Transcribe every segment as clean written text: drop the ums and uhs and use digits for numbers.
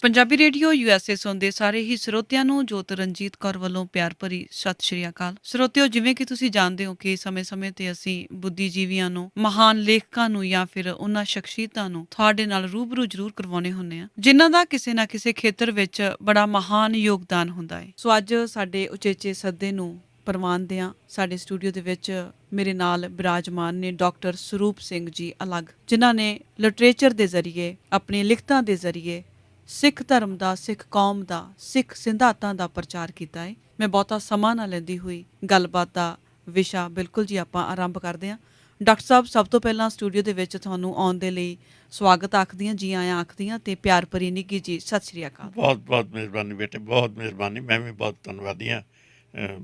Punjabi radio USA ਸੁਣਦੇ ਸਾਰੇ ਹੀ ਸਰੋਤਿਆਂ ਨੂੰ ਜੋਤ ਰਣਜੀਤ ਕੌਰ ਵੱਲੋਂ ਪਿਆਰ ਭਰੀ ਸਤਿ ਸ਼੍ਰੀ ਅਕਾਲ। ਸਰੋਤਿਓ, ਜਿਵੇਂ ਕਿ ਤੁਸੀਂ ਜਾਣਦੇ ਹੋ ਕਿ ਸਮੇਂ-ਸਮੇਂ ਤੇ ਅਸੀਂ ਬੁੱਧੀਜੀਵੀਆਂ ਨੂੰ, ਮਹਾਨ ਲੇਖਕਾਂ ਨੂੰ ਜਾਂ ਫਿਰ ਉਹਨਾਂ ਸ਼ਖਸੀਅਤਾਂ ਨੂੰ ਤੁਹਾਡੇ ਨਾਲ ਰੂਬਰੂ ਜ਼ਰੂਰ ਕਰਵਾਉਣੇ ਹੁੰਦੇ ਆ, ਜਿਨ੍ਹਾਂ ਦਾ ਕਿਸੇ ਨਾ ਕਿਸੇ ਖੇਤਰ ਵਿੱਚ ਬੜਾ ਮਹਾਨ ਯੋਗਦਾਨ ਹੁੰਦਾ ਹੈ। ਸੋ ਅੱਜ ਸਾਡੇ ਉਚੇਚੇ ਸੱਦੇ ਨੂੰ ਪ੍ਰਵਾਨਦਿਆਂ ਸਾਡੇ ਸਟੂਡੀਓ ਦੇ ਵਿੱਚ ਮੇਰੇ ਨਾਲ ਬਿਰਾਜਮਾਨ ਨੇ ਡਾਕਟਰ ਸਰੂਪ ਸਿੰਘ ਜੀ ਅਲੱਗ, ਜਿਨ੍ਹਾਂ ਨੇ ਲਿਟਰੇਚਰ ਦੇ ਜ਼ਰੀਏ, ਆਪਣੀਆਂ ਲਿਖਤਾਂ ਦੇ ਜ਼ਰੀਏ ਸਿੱਖ ਧਰਮ ਦਾ, ਸਿੱਖ ਕੌਮ ਦਾ, ਸਿੱਖ ਸਿਧਾਂਤਾਂ ਦਾ ਪ੍ਰਚਾਰ ਕੀਤਾ ਹੈ। ਮੈਂ ਬਹੁਤਾ ਸਮਾਂ ਨਾ ਲੈਂਦੀ ਹੋਈ ਗੱਲਬਾਤ ਦਾ ਵਿਸ਼ਾ ਬਿਲਕੁਲ ਜੀ ਆਪਾਂ ਆਰੰਭ ਕਰਦੇ ਹਾਂ। ਡਾਕਟਰ ਸਾਹਿਬ, ਸਭ ਤੋਂ ਪਹਿਲਾਂ ਸਟੂਡੀਓ ਦੇ ਵਿੱਚ ਤੁਹਾਨੂੰ ਆਉਣ ਦੇ ਲਈ ਸਵਾਗਤ ਆਖਦੀ ਹਾਂ, ਜੀ ਆਇਆਂ ਆਖਦੀ ਹਾਂ ਤੇ ਪਿਆਰ ਭਰੀ ਨਿੱਘੀ ਜੀ ਸਤਿ ਸ਼੍ਰੀ ਅਕਾਲ। ਬਹੁਤ ਬਹੁਤ ਮਿਹਰਬਾਨੀ ਬੇਟੇ, ਬਹੁਤ ਮਿਹਰਬਾਨੀ। ਮੈਂ ਵੀ ਬਹੁਤ ਧੰਨਵਾਦੀ ਹਾਂ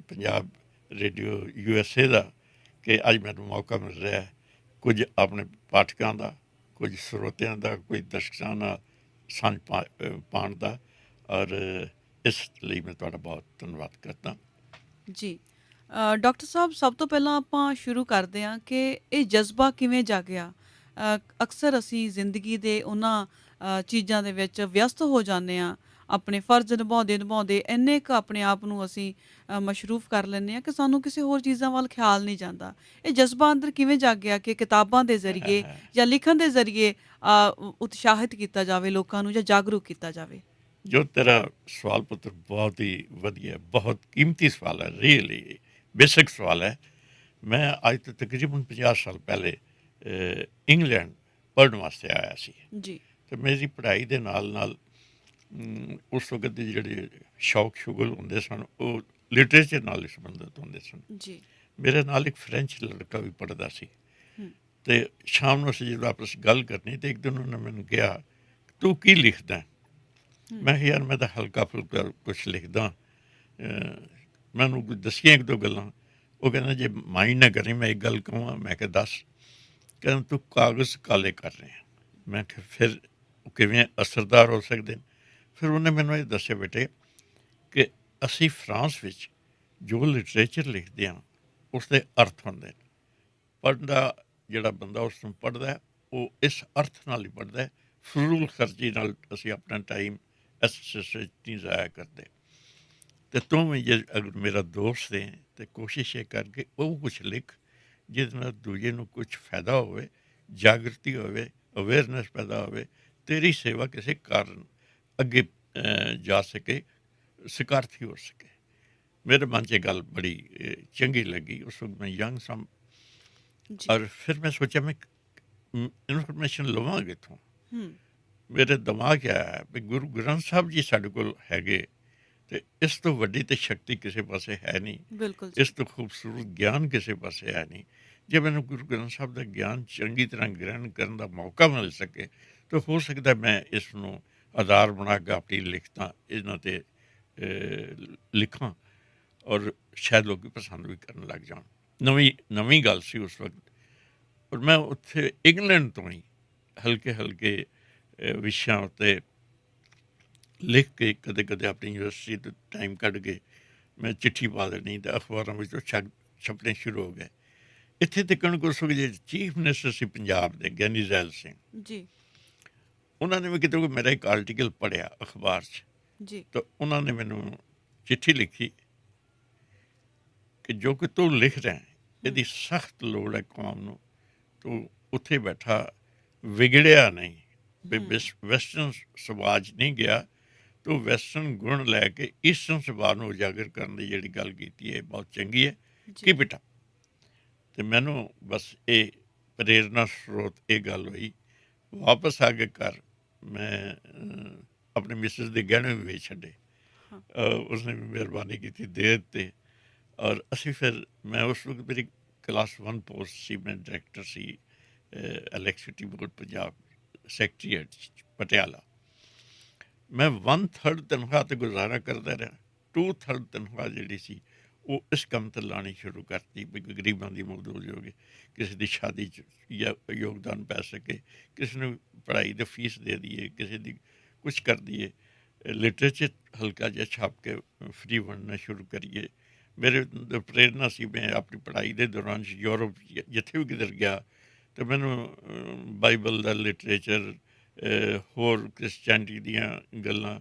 ਪੰਜਾਬ ਰੇਡੀਓ USA ਦਾ ਕਿ ਅੱਜ ਮੈਨੂੰ ਮੌਕਾ ਮਿਲ ਰਿਹਾ ਹੈ ਕੁਝ ਆਪਣੇ ਪਾਠਕਾਂ ਦਾ, ਕੁਝ ਸਰੋਤਿਆਂ ਦਾ, ਕੁਝ ਦਰਸ਼ਕਾਂ ਨਾਲ ਸਾਂਝ ਪਾਉਣ ਦਾ, ਔਰ ਇਸ ਲਈ ਮੈਂ ਤੁਹਾਡਾ ਬਹੁਤ ਧੰਨਵਾਦ ਕਰਦਾ ਜੀ। ਡਾਕਟਰ ਸਾਹਿਬ, ਸਭ ਤੋਂ ਪਹਿਲਾਂ ਆਪਾਂ ਸ਼ੁਰੂ ਕਰਦੇ ਹਾਂ ਕਿ ਇਹ ਜਜ਼ਬਾ ਕਿਵੇਂ ਜਾਗਿਆ। ਅਕਸਰ ਅਸੀਂ ਜ਼ਿੰਦਗੀ ਦੇ ਉਹਨਾਂ ਚੀਜ਼ਾਂ ਦੇ ਵਿੱਚ ਵਿਅਸਤ ਹੋ ਜਾਂਦੇ ਹਾਂ, ਆਪਣੇ ਫਰਜ਼ ਨਿਭਾਉਂਦੇ ਨਿਭਾਉਂਦੇ ਇੰਨੇ ਕੁ ਆਪਣੇ ਆਪ ਨੂੰ ਅਸੀਂ ਮਸ਼ਰੂਫ ਕਰ ਲੈਂਦੇ ਹਾਂ ਕਿ ਸਾਨੂੰ ਕਿਸੇ ਹੋਰ ਚੀਜ਼ਾਂ ਵੱਲ ਖਿਆਲ ਨਹੀਂ ਜਾਂਦਾ। ਇਹ ਜਜ਼ਬਾ ਅੰਦਰ ਕਿਵੇਂ ਜਾਗਿਆ ਕਿ ਕਿਤਾਬਾਂ ਦੇ ਜ਼ਰੀਏ ਜਾਂ ਲਿਖਣ ਦੇ ਜ਼ਰੀਏ ਉਤਸ਼ਾਹਿਤ ਕੀਤਾ ਜਾਵੇ ਲੋਕਾਂ ਨੂੰ, ਜਾਂ ਜਾਗਰੂਕ ਕੀਤਾ ਜਾਵੇ। ਜੋ ਤੇਰਾ ਸਵਾਲ ਪੁੱਤਰ ਬਹੁਤ ਹੀ ਵਧੀਆ, ਬਹੁਤ ਕੀਮਤੀ ਸਵਾਲ ਹੈ, ਰੀਅਲੀ ਬੇਸਿਕ ਸਵਾਲ ਹੈ। ਮੈਂ ਅੱਜ ਤੋਂ ਤਕਰੀਬਨ 50 ਸਾਲ ਪਹਿਲੇ ਇੰਗਲੈਂਡ ਪੜ੍ਹਨ ਵਾਸਤੇ ਆਇਆ ਸੀ ਜੀ। ਅਤੇ ਮੇਰੀ ਪੜ੍ਹਾਈ ਦੇ ਨਾਲ ਨਾਲ ਉਸ ਵਕਤ ਦੇ ਜਿਹੜੇ ਸ਼ੌਕ ਸ਼ੁਗਲ ਹੁੰਦੇ ਸਨ ਉਹ ਲਿਟਰੇਚਰ ਨਾਲ ਹੀ ਸੰਬੰਧਿਤ ਹੁੰਦੇ ਸਨ। ਜੀ। ਮੇਰੇ ਨਾਲ ਇੱਕ ਫਰੈਂਚ ਲੜਕਾ ਵੀ ਪੜ੍ਹਦਾ ਸੀ ਅਤੇ ਸ਼ਾਮ ਨੂੰ ਅਸੀਂ ਜਦੋਂ ਆਪਸ ਗੱਲ ਕਰਨੀ ਅਤੇ ਇੱਕ ਦਿਨ ਉਹਨੇ ਮੈਨੂੰ ਕਿਹਾ, ਤੂੰ ਕੀ ਲਿਖਦਾ? ਮੈਂ ਕਿਹਾ, ਯਾਰ ਮੈਂ ਤਾਂ ਹਲਕਾ ਫੁਲਕਾ ਕੁਛ ਲਿਖਦਾ। ਮੈਨੂੰ ਕੁਝ ਦੱਸੀਆਂ ਇੱਕ ਦੋ ਗੱਲਾਂ। ਉਹ ਕਹਿੰਦਾ, ਜੇ ਮਾਈਂਡ ਨਾ ਕਰੀ ਮੈਂ ਇੱਕ ਗੱਲ ਕਹਾਂ। ਮੈਂ ਕਿਹਾ, ਦੱਸ। ਕਹਿੰਦਾ, ਤੂੰ ਕਾਗਜ਼ ਕਾਲੇ ਕਰ ਰਿਹਾ। ਮੈਂ ਕਿਹਾ, ਫਿਰ ਉਹ ਕਿਵੇਂ ਅਸਰਦਾਰ ਹੋ ਸਕਦੇ ਨੇ? ਫਿਰ ਉਹਨੇ ਮੈਨੂੰ ਇਹ ਦੱਸਿਆ, ਬੇਟੇ, ਕਿ ਅਸੀਂ ਫਰਾਂਸ ਵਿੱਚ ਜੋ ਲਿਟਰੇਚਰ ਲਿਖਦੇ ਹਾਂ ਉਸ ਦੇ ਅਰਥ ਹੁੰਦੇ ਨੇ। ਪੜ੍ਹਦਾ ਜਿਹੜਾ ਬੰਦਾ ਉਸ ਨੂੰ ਪੜ੍ਹਦਾ ਉਹ ਇਸ ਅਰਥ ਨਾਲ ਹੀ ਪੜ੍ਹਦਾ। ਫਜ਼ੂਲ ਖਰਚੀ ਨਾਲ ਅਸੀਂ ਆਪਣਾ ਟਾਈਮ ਇਸ ਨਹੀਂ ਜ਼ਾਇਆ ਕਰਦੇ। ਅਤੇ ਤੂੰ ਵੀ ਜੇ ਅਗਰ ਮੇਰਾ ਦੋਸਤ ਹੈ ਤਾਂ ਕੋਸ਼ਿਸ਼ ਇਹ ਕਰਕੇ ਉਹ ਕੁਛ ਲਿਖ ਜਿਹਦੇ ਨਾਲ ਦੂਜੇ ਨੂੰ ਕੁਛ ਫਾਇਦਾ ਹੋਵੇ, ਜਾਗਰਤੀ ਹੋਵੇ, ਅਵੇਅਰਨੈਸ ਪੈਦਾ ਹੋਵੇ, ਤੇਰੀ ਸੇਵਾ ਕਿਸੇ ਕਾਰਨ ਅੱਗੇ ਜਾ ਸਕੇ, ਸਕਾਰਥੀ ਹੋ ਸਕੇ। ਮੇਰੇ ਮਨ 'ਚ ਇਹ ਗੱਲ ਬੜੀ ਚੰਗੀ ਲੱਗੀ। ਉਸ ਵਕਤ ਮੈਂ ਯੰਗ ਸਾਂ, ਔਰ ਫਿਰ ਮੈਂ ਸੋਚਿਆ ਮੈਂ ਇਨਫੋਰਮੇਸ਼ਨ ਲਵਾਂ ਕਿੱਥੋਂ। ਮੇਰੇ ਦਿਮਾਗ ਆਇਆ ਵੀ ਗੁਰੂ ਗ੍ਰੰਥ ਸਾਹਿਬ ਜੀ ਸਾਡੇ ਕੋਲ ਹੈਗੇ ਅਤੇ ਇਸ ਤੋਂ ਵੱਡੀ ਤਾਂ ਸ਼ਕਤੀ ਕਿਸੇ ਪਾਸੇ ਹੈ ਨਹੀਂ। ਬਿਲਕੁਲ। ਇਸ ਤੋਂ ਖੂਬਸੂਰਤ ਗਿਆਨ ਕਿਸੇ ਪਾਸੇ ਹੈ ਨਹੀਂ। ਜੇ ਮੈਨੂੰ ਗੁਰੂ ਗ੍ਰੰਥ ਸਾਹਿਬ ਦਾ ਗਿਆਨ ਚੰਗੀ ਤਰ੍ਹਾਂ ਗ੍ਰਹਿਣ ਕਰਨ ਦਾ ਮੌਕਾ ਮਿਲ ਸਕੇ ਤਾਂ ਹੋ ਸਕਦਾ ਮੈਂ ਇਸ ਨੂੰ ਆਧਾਰ ਬਣਾ ਕੇ ਆਪਣੀ ਲਿਖਤਾਂ ਇਹਨਾਂ 'ਤੇ ਲਿਖਾਂ, ਔਰ ਸ਼ਾਇਦ ਲੋਕ ਪਸੰਦ ਵੀ ਕਰਨ ਲੱਗ ਜਾਣ। ਨਵੀਂ ਗੱਲ ਸੀ ਉਸ ਵਕਤ। ਔਰ ਮੈਂ ਉੱਥੇ ਇੰਗਲੈਂਡ ਤੋਂ ਹੀ ਹਲਕੇ ਹਲਕੇ ਵਿਸ਼ਿਆਂ ਉੱਤੇ ਲਿਖ ਕੇ ਕਦੇ ਕਦੇ ਆਪਣੀ ਯੂਨੀਵਰਸਿਟੀ ਤੋਂ ਟਾਈਮ ਕੱਢ ਕੇ ਮੈਂ ਚਿੱਠੀ ਪਾ ਦੇਣੀ ਅਤੇ ਅਖਬਾਰਾਂ ਵਿੱਚ ਛਪਣੇ ਸ਼ੁਰੂ ਹੋ ਗਏ। ਇੱਥੇ ਤੱਕਣ ਉਸ ਵਕਤ ਜਿਹੜੇ ਚੀਫ ਮਿਨਿਸਟਰ ਸੀ ਪੰਜਾਬ ਦੇ, ਗਿਆਨੀ ਜ਼ੈਲ ਸਿੰਘ ਜੀ, ਉਹਨਾਂ ਨੇ ਵੀ ਕਿਤੇ ਮੇਰਾ ਇੱਕ ਆਰਟੀਕਲ ਪੜ੍ਹਿਆ ਅਖਬਾਰ 'ਚ ਜੀ, ਤਾਂ ਉਹਨਾਂ ਨੇ ਮੈਨੂੰ ਚਿੱਠੀ ਲਿਖੀ ਕਿ ਜੋ ਕਿ ਤੂੰ ਲਿਖ ਰਿਹਾ ਇਹਦੀ ਸਖਤ ਲੋੜ ਹੈ ਕੌਮ ਨੂੰ। ਤੂੰ ਉੱਥੇ ਬੈਠਾ ਵਿਗੜਿਆ ਨਹੀਂ, ਵੈਸਟਰਨ ਸਮਾਜ ਨਹੀਂ ਗਿਆ, ਤੂੰ ਵੈਸਟਰਨ ਗੁਣ ਲੈ ਕੇ ਈਸਟਰਨ ਸੁਭਾਅ ਨੂੰ ਉਜਾਗਰ ਕਰਨ ਦੀ ਜਿਹੜੀ ਗੱਲ ਕੀਤੀ ਹੈ ਬਹੁਤ ਚੰਗੀ ਹੈ। ਕੀ ਬੇਟਾ? ਅਤੇ ਮੈਨੂੰ ਬਸ ਇਹ ਪ੍ਰੇਰਨਾ ਸਰੋਤ ਇਹ ਗੱਲ ਹੋਈ। ਵਾਪਸ ਆ ਕੇ ਘਰ ਮੈਂ ਆਪਣੇ ਮਿਸਿਸ ਦੇ ਗਹਿਣੇ ਵੀ ਵੇਚ ਛੱਡੇ। ਉਸਨੇ ਵੀ ਮਿਹਰਬਾਨੀ ਕੀਤੀ ਦੇ ਦਿੱਤੇ। ਔਰ ਅਸੀਂ ਫਿਰ ਮੈਂ ਉਸ ਵਕਤ ਮੇਰੀ ਕਲਾਸ 1 ਪੋਸਟ ਸੀ, ਮੈਂ ਡਾਇਰੈਕਟਰ ਸੀ electricity board Punjab secretariat Patiala. ਮੈਂ 1/3 ਤਨਖਾਹ 'ਤੇ ਗੁਜ਼ਾਰਾ ਕਰਦਾ ਰਿਹਾ। 2/3 ਤਨਖਾਹ ਜਿਹੜੀ ਸੀ ਉਹ ਇਸ ਕੰਮ 'ਤੇ ਲਾਉਣੀ ਸ਼ੁਰੂ ਕਰਤੀ ਵੀ ਗਰੀਬਾਂ ਦੀ ਮਦਦ ਹੋ ਜਾਵੇ, ਕਿਸੇ ਦੀ ਸ਼ਾਦੀ 'ਚ ਜਾਂ ਯੋਗਦਾਨ ਪੈ ਸਕੇ, ਕਿਸੇ ਨੂੰ ਪੜ੍ਹਾਈ ਦੀ ਫੀਸ ਦੇ ਦਈਏ, ਕਿਸੇ ਦੀ ਕੁਛ ਕਰ ਦਈਏ, ਲਿਟਰੇਚਰ ਹਲਕਾ ਜਿਹਾ ਛਾਪ ਕੇ ਫਰੀ ਵੰਡਣਾ ਸ਼ੁਰੂ ਕਰੀਏ। ਮੇਰੇ ਪ੍ਰੇਰਨਾ ਸੀ। ਮੈਂ ਆਪਣੀ ਪੜ੍ਹਾਈ ਦੇ ਦੌਰਾਨ ਯੂਰਪ ਜਿੱਥੇ ਵੀ ਕਿਧਰ ਗਿਆ ਤਾਂ ਮੈਨੂੰ ਬਾਈਬਲ ਦਾ ਲਿਟਰੇਚਰ, ਹੋਰ ਕ੍ਰਿਸਚੈਨਿਟੀ ਦੀਆਂ ਗੱਲਾਂ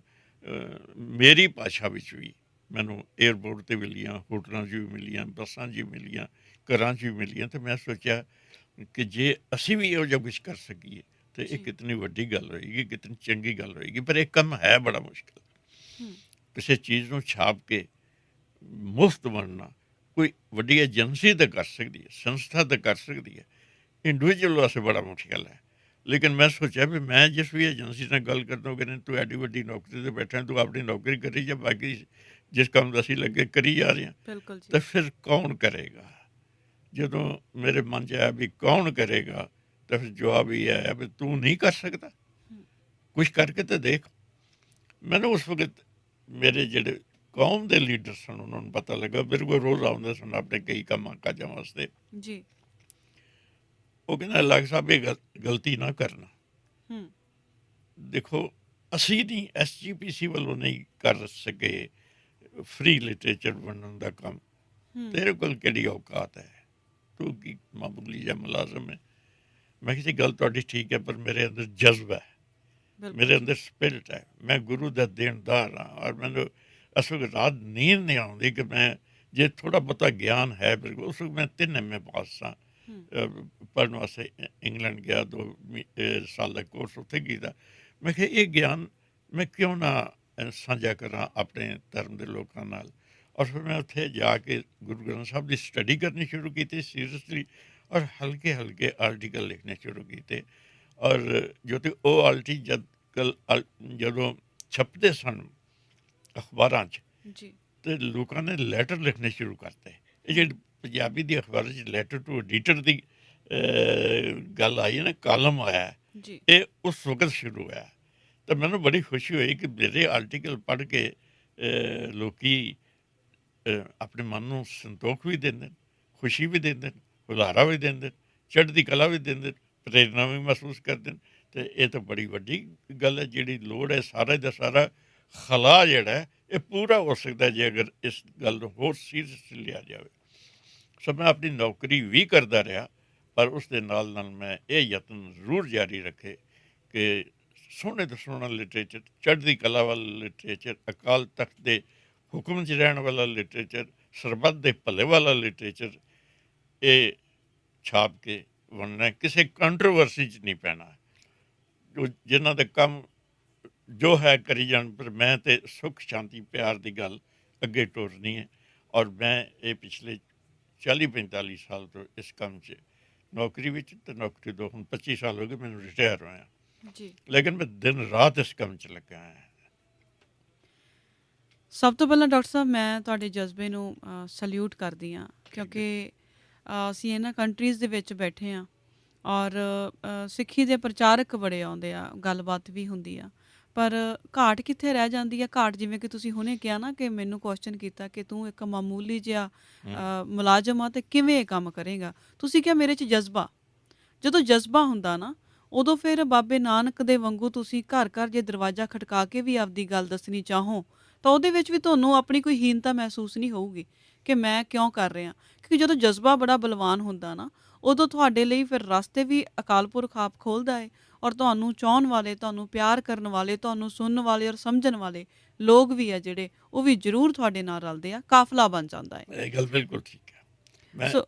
ਮੇਰੀ ਭਾਸ਼ਾ ਵਿੱਚ ਵੀ ਮੈਨੂੰ ਏਅਰਪੋਰਟ 'ਤੇ ਮਿਲੀਆਂ, ਹੋਟਲਾਂ 'ਚ ਵੀ ਮਿਲੀਆਂ, ਬੱਸਾਂ 'ਚ ਵੀ ਮਿਲੀਆਂ, ਘਰਾਂ 'ਚ ਵੀ ਮਿਲੀਆਂ। ਅਤੇ ਮੈਂ ਸੋਚਿਆ ਕਿ ਜੇ ਅਸੀਂ ਵੀ ਇਹੋ ਜਿਹਾ ਕੁਛ ਕਰ ਸਕੀਏ ਤਾਂ ਇਹ ਜੀ। ਕਿਤਨੀ ਵੱਡੀ ਗੱਲ ਹੋਏਗੀ, ਕਿਤਨੀ ਚੰਗੀ ਗੱਲ ਹੋਏਗੀ। ਪਰ ਇਹ ਕੰਮ ਹੈ ਬੜਾ ਮੁਸ਼ਕਿਲ। ਹੂੰ। ਕਿਸੇ ਚੀਜ਼ ਨੂੰ ਛਾਪ ਕੇ ਮੁਫਤ ਵੰਡਣਾ ਕੋਈ ਵੱਡੀ ਏਜੰਸੀ ਤਾਂ ਕਰ ਸਕਦੀ ਹੈ, ਸੰਸਥਾ ਤਾਂ ਕਰ ਸਕਦੀ ਹੈ, ਇੰਡੀਵਿਜੂਅਲ ਵਾਸਤੇ ਬੜਾ ਮੁਸ਼ਕਿਲ ਹੈ। ਲੇਕਿਨ ਮੈਂ ਸੋਚਿਆ ਵੀ ਮੈਂ ਜਿਸ ਵੀ ਏਜੰਸੀ ਨਾਲ ਗੱਲ ਕਰਦਾ, ਉਹ ਕਹਿੰਦੇ ਤੂੰ ਐਡੀ ਵੱਡੀ ਨੌਕਰੀ 'ਤੇ ਬੈਠਾ, ਤੂੰ ਆਪਣੀ ਨੌਕਰੀ ਕਰੀ ਜਾਂ ਬਾਕੀ ਜਿਸ ਕੰਮ ਦਾ ਅਸੀਂ ਲੱਗੇ ਕਰੀ ਜਾ ਰਹੇ ਹਾਂ। ਬਿਲਕੁਲ ਜੀ। ਤਾਂ ਫਿਰ ਕੌਣ ਕਰੇਗਾ? ਜਦੋਂ ਮੇਰੇ ਮਨ 'ਚ ਆਇਆ ਵੀ ਕੌਣ ਕਰੇਗਾ, ਤਾਂ ਫਿਰ ਜਵਾਬ ਇਹ ਆਇਆ ਵੀ ਤੂੰ ਨਹੀਂ ਕਰ ਸਕਦਾ, ਹੂੰ। ਕੁਛ ਕਰਕੇ ਤਾਂ ਦੇਖ। ਮੈਨੂੰ ਉਸ ਵਕਤ ਮੇਰੇ ਜਿਹੜੇ ਕੌਮ ਦੇ ਲੀਡਰ ਸਨ ਉਹਨਾਂ ਨੂੰ ਪਤਾ ਲੱਗਾ, ਮੇਰੇ ਕੋਲ ਰੋਜ਼ ਆਉਂਦੇ ਸਨ ਆਪਣੇ ਕਈ ਕੰਮਾਂ ਕਾਜਾਂ ਵਾਸਤੇ। ਜੀ। ਉਹ ਕਹਿੰਦਾ ਲੱਗ ਸਾਹਿਬ ਇਹ ਗਲਤੀ ਨਾ ਕਰਨਾ। ਹੂੰ। ਦੇਖੋ ਅਸੀਂ ਨਹੀਂ, SGPC ਵੱਲੋਂ ਨਹੀਂ ਕਰ ਸਕੇ ਫ੍ਰੀ ਲਿਟਰੇਚਰ ਵੰਡਣ ਦਾ ਕੰਮ। ਹੂੰ। ਤੇਰੇ ਕੋਲ ਕਿਹੜੀ ਔਕਾਤ ਹੈ? ਤੂੰ ਕੀ ਮਾਮੂਲੀ ਜਿਹਾ ਮੁਲਾਜ਼ਮ ਹੈ? ਮੈਂ ਕਿਹਾ ਜੀ ਗੱਲ ਤੁਹਾਡੀ ਠੀਕ ਹੈ, ਪਰ ਮੇਰੇ ਅੰਦਰ ਜਜ਼ਬਾ ਹੈ, ਬਿਲਕੁਲ ਮੇਰੇ ਜੀ। ਅੰਦਰ ਸਪਿਰਿਟ ਹੈ, ਮੈਂ ਗੁਰੂ ਦਾ ਦੇਣਦਾਰ ਹਾਂ। ਔਰ ਮੈਨੂੰ ਇਸ ਵਕਤ ਰਾਤ ਨੀਂਦ ਨਹੀਂ ਆਉਂਦੀ ਕਿ ਮੈਂ ਜੇ ਥੋੜ੍ਹਾ ਬਹੁਤਾ ਗਿਆਨ ਹੈ ਮੇਰੇ ਕੋਲ। ਉਸ ਵਕਤ ਮੈਂ 3 MA ਪਾਸ ਸਾਂ, ਹੂੰ। ਪੜ੍ਹਨ ਵਾਸਤੇ ਇੰਗਲੈਂਡ ਗਿਆ, 2 ਸਾਲ ਦਾ ਕੋਰਸ ਉੱਥੇ ਕੀਤਾ। ਮੈਂ ਕਿਹਾ ਇਹ ਗਿਆਨ ਮੈਂ ਕਿਉਂ ਨਾ ਸਾਂਝਾ ਕਰਾਂ ਆਪਣੇ ਧਰਮ ਦੇ ਲੋਕਾਂ ਨਾਲ। ਔਰ ਫਿਰ ਮੈਂ ਉੱਥੇ ਜਾ ਕੇ ਗੁਰੂ ਗ੍ਰੰਥ ਸਾਹਿਬ ਦੀ ਸਟੱਡੀ ਕਰਨੀ ਸ਼ੁਰੂ ਕੀਤੀ ਸੀਰੀਅਸਲੀ, ਔਰ ਹਲਕੇ ਹਲਕੇ ਆਰਟੀਕਲ ਲਿਖਣੇ ਸ਼ੁਰੂ ਕੀਤੇ। ਔਰ ਜੋ ਤੇ ਉਹ ਜਦੋਂ ਛਪਦੇ ਸਨ ਅਖਬਾਰਾਂ 'ਚ, ਜੀ। ਤੇ ਲੋਕਾਂ ਨੇ ਲੈਟਰ ਲਿਖਣੇ ਸ਼ੁਰੂ ਕਰਤੇ। ਇਹ ਜਿਹੜੀ ਪੰਜਾਬੀ ਦੀ ਅਖਬਾਰਾਂ 'ਚ ਲੈਟਰ ਟੂ ਐਡੀਟਰ ਦੀ ਗੱਲ ਆਈ ਹੈ ਨਾ, ਕਾਲਮ ਆਇਆ, ਜੀ। ਇਹ ਉਸ ਵਕਤ ਸ਼ੁਰੂ ਹੋਇਆ। ਤਾਂ ਮੈਨੂੰ ਬੜੀ ਖੁਸ਼ੀ ਹੋਈ ਕਿ ਮੇਰੇ ਆਰਟੀਕਲ ਪੜ੍ਹ ਕੇ ਲੋਕੀ ਆਪਣੇ ਮਨ ਨੂੰ ਸੰਤੋਖ ਵੀ ਦਿੰਦੇ ਨੇ, ਖੁਸ਼ੀ ਵੀ ਦਿੰਦੇ ਨੇ, ਹੁਲਾਰਾ ਵੀ ਦਿੰਦੇ ਨੇ, ਚੜ੍ਹਦੀ ਕਲਾ ਵੀ ਦਿੰਦੇ ਨੇ, ਪ੍ਰੇਰਨਾ ਵੀ ਮਹਿਸੂਸ ਕਰਦੇ ਨੇ। ਅਤੇ ਇਹ ਤਾਂ ਬੜੀ ਵੱਡੀ ਗੱਲ ਹੈ। ਜਿਹੜੀ ਲੋੜ ਹੈ ਸਾਰਾ ਦਾ ਸਾਰਾ ਖਲਾ ਜਿਹੜਾ ਹੈ, ਇਹ ਪੂਰਾ ਹੋ ਸਕਦਾ ਜੇ ਅਗਰ ਇਸ ਗੱਲ ਨੂੰ ਹੋਰ ਸੀਰੀਅਸਲੀ ਲਿਆ ਜਾਵੇ। ਸੋ ਮੈਂ ਆਪਣੀ ਨੌਕਰੀ ਵੀ ਕਰਦਾ ਰਿਹਾ, ਪਰ ਉਸ ਦੇ ਨਾਲ ਨਾਲ ਮੈਂ ਇਹ ਯਤਨ ਜ਼ਰੂਰ ਜਾਰੀ ਰੱਖੇ ਕਿ ਸੋਹਣੇ ਤੋਂ ਸੋਹਣਾ ਲਿਟਰੇਚਰ, ਚੜ੍ਹਦੀ ਕਲਾ ਵਾਲਾ ਲਿਟਰੇਚਰ, ਅਕਾਲ ਤਖਤ ਦੇ ਹੁਕਮ 'ਚ ਰਹਿਣ ਵਾਲਾ ਲਿਟਰੇਚਰ, ਸਰਬੱਤ ਦੇ ਭਲੇ ਵਾਲਾ ਲਿਟਰੇਚਰ, ਇਹ ਛਾਪ ਕੇ ਵੰਡਣਾ। ਕਿਸੇ ਕੰਟਰੋਵਰਸੀ 'ਚ ਨਹੀਂ ਪੈਣਾ। ਜੋ ਜਿਨ੍ਹਾਂ ਦਾ ਕੰਮ ਜੋ ਹੈ ਕਰੀ ਜਾਣ, ਪਰ ਮੈਂ ਤੇ ਸੁੱਖ ਸ਼ਾਂਤੀ ਪਿਆਰ ਦੀ ਗੱਲ ਅੱਗੇ ਟੋਰਨੀ ਹੈ। ਔਰ ਮੈਂ ਇਹ ਪਿਛਲੇ 40-45 ਸਾਲ ਤੋਂ ਇਸ ਕੰਮ 'ਚ ਨੌਕਰੀ ਵਿੱਚ, ਅਤੇ ਨੌਕਰੀ ਤੋਂ ਹੁਣ 25 ਸਾਲ ਹੋ ਗਏ ਮੈਨੂੰ ਰਿਟਾਇਰ ਹੋਇਆ। ਜੀ। ਲੇਕਿਨ ਮੈਂ ਦਿਨ ਰਾਤ ਇਸ ਕੰਮ 'ਚ ਲੱਗਾ ਹਾਂ। ਸਭ ਤੋਂ ਪਹਿਲਾਂ ਡਾਕਟਰ ਸਾਹਿਬ ਮੈਂ ਤੁਹਾਡੇ ਜਜ਼ਬੇ ਨੂੰ ਸੈਲਿਊਟ ਕਰਦੀ ਹਾਂ, ਕਿਉਂਕਿ ਅਸੀਂ ਇਹਨਾਂ ਕੰਟਰੀਜ਼ ਦੇ ਵਿੱਚ ਬੈਠੇ ਹਾਂ ਔਰ ਸਿੱਖੀ ਦੇ ਪ੍ਰਚਾਰਕ ਬੜੇ ਆਉਂਦੇ ਆ, ਗੱਲਬਾਤ ਵੀ ਹੁੰਦੀ ਆ, ਪਰ ਘਾਟ ਕਿੱਥੇ ਰਹਿ ਜਾਂਦੀ ਆ? ਘਾਟ ਜਿਵੇਂ ਕਿ ਤੁਸੀਂ ਹੁਣੇ ਕਿਹਾ ਨਾ ਕਿ ਮੈਨੂੰ ਕੁਐਸਚਨ ਕੀਤਾ ਕਿ ਤੂੰ ਇੱਕ ਮਾਮੂਲੀ ਜਿਹਾ ਮੁਲਾਜ਼ਮ ਆ ਤੇ ਕਿਵੇਂ ਇਹ ਕੰਮ ਕਰੇਗਾ। ਤੁਸੀਂ ਕਿਹਾ ਮੇਰੇ 'ਚ ਜਜ਼ਬਾ। ਜਦੋਂ ਜਜ਼ਬਾ ਹੁੰਦਾ ਨਾ, ਉਦੋਂ ਫਿਰ ਬਾਬੇ ਨਾਨਕ ਦੇ ਵਾਂਗੂ ਤੁਸੀਂ ਘਰ ਘਰ ਜੇ ਦਰਵਾਜ਼ਾ ਖਟਕਾ ਕੇ ਵੀ ਆਪਦੀ ਗੱਲ ਦੱਸਣੀ ਚਾਹੋ, ਤਾਂ ਉਹਦੇ ਵਿੱਚ ਵੀ ਤੁਹਾਨੂੰ ਆਪਣੀ ਕੋਈ ਹੀਨਤਾ ਮਹਿਸੂਸ ਨਹੀਂ ਹੋਊਗੀ ਕਿ ਮੈਂ ਕਿਉਂ ਕਰ ਰਿਹਾ। ਕਿਉਂਕਿ ਜਦੋਂ ਜਜ਼ਬਾ ਬੜਾ ਬਲਵਾਨ ਹੁੰਦਾ ਨਾ, ਉਦੋਂ ਤੁਹਾਡੇ ਲਈ ਫਿਰ ਰਸਤੇ ਵੀ ਅਕਾਲ ਪੁਰਖ ਆਪ ਖੋਲ੍ਹਦਾ ਹੈ ਔਰ ਤੁਹਾਨੂੰ ਚਾਹੁਣ ਵਾਲੇ, ਤੁਹਾਨੂੰ ਪਿਆਰ ਕਰਨ ਵਾਲੇ, ਤੁਹਾਨੂੰ ਸੁਣਨ ਵਾਲੇ ਔਰ ਸਮਝਣ ਵਾਲੇ ਲੋਕ ਵੀ ਆ ਜਿਹੜੇ, ਉਹ ਵੀ ਜ਼ਰੂਰ ਤੁਹਾਡੇ ਨਾਲ ਰਲਦੇ ਆ, ਕਾਫਲਾ ਬਣ ਜਾਂਦਾ ਹੈ। ਇਹ ਗੱਲ ਬਿਲਕੁਲ ਠੀਕ ਹੈ। ਮੈਂ ਸੋ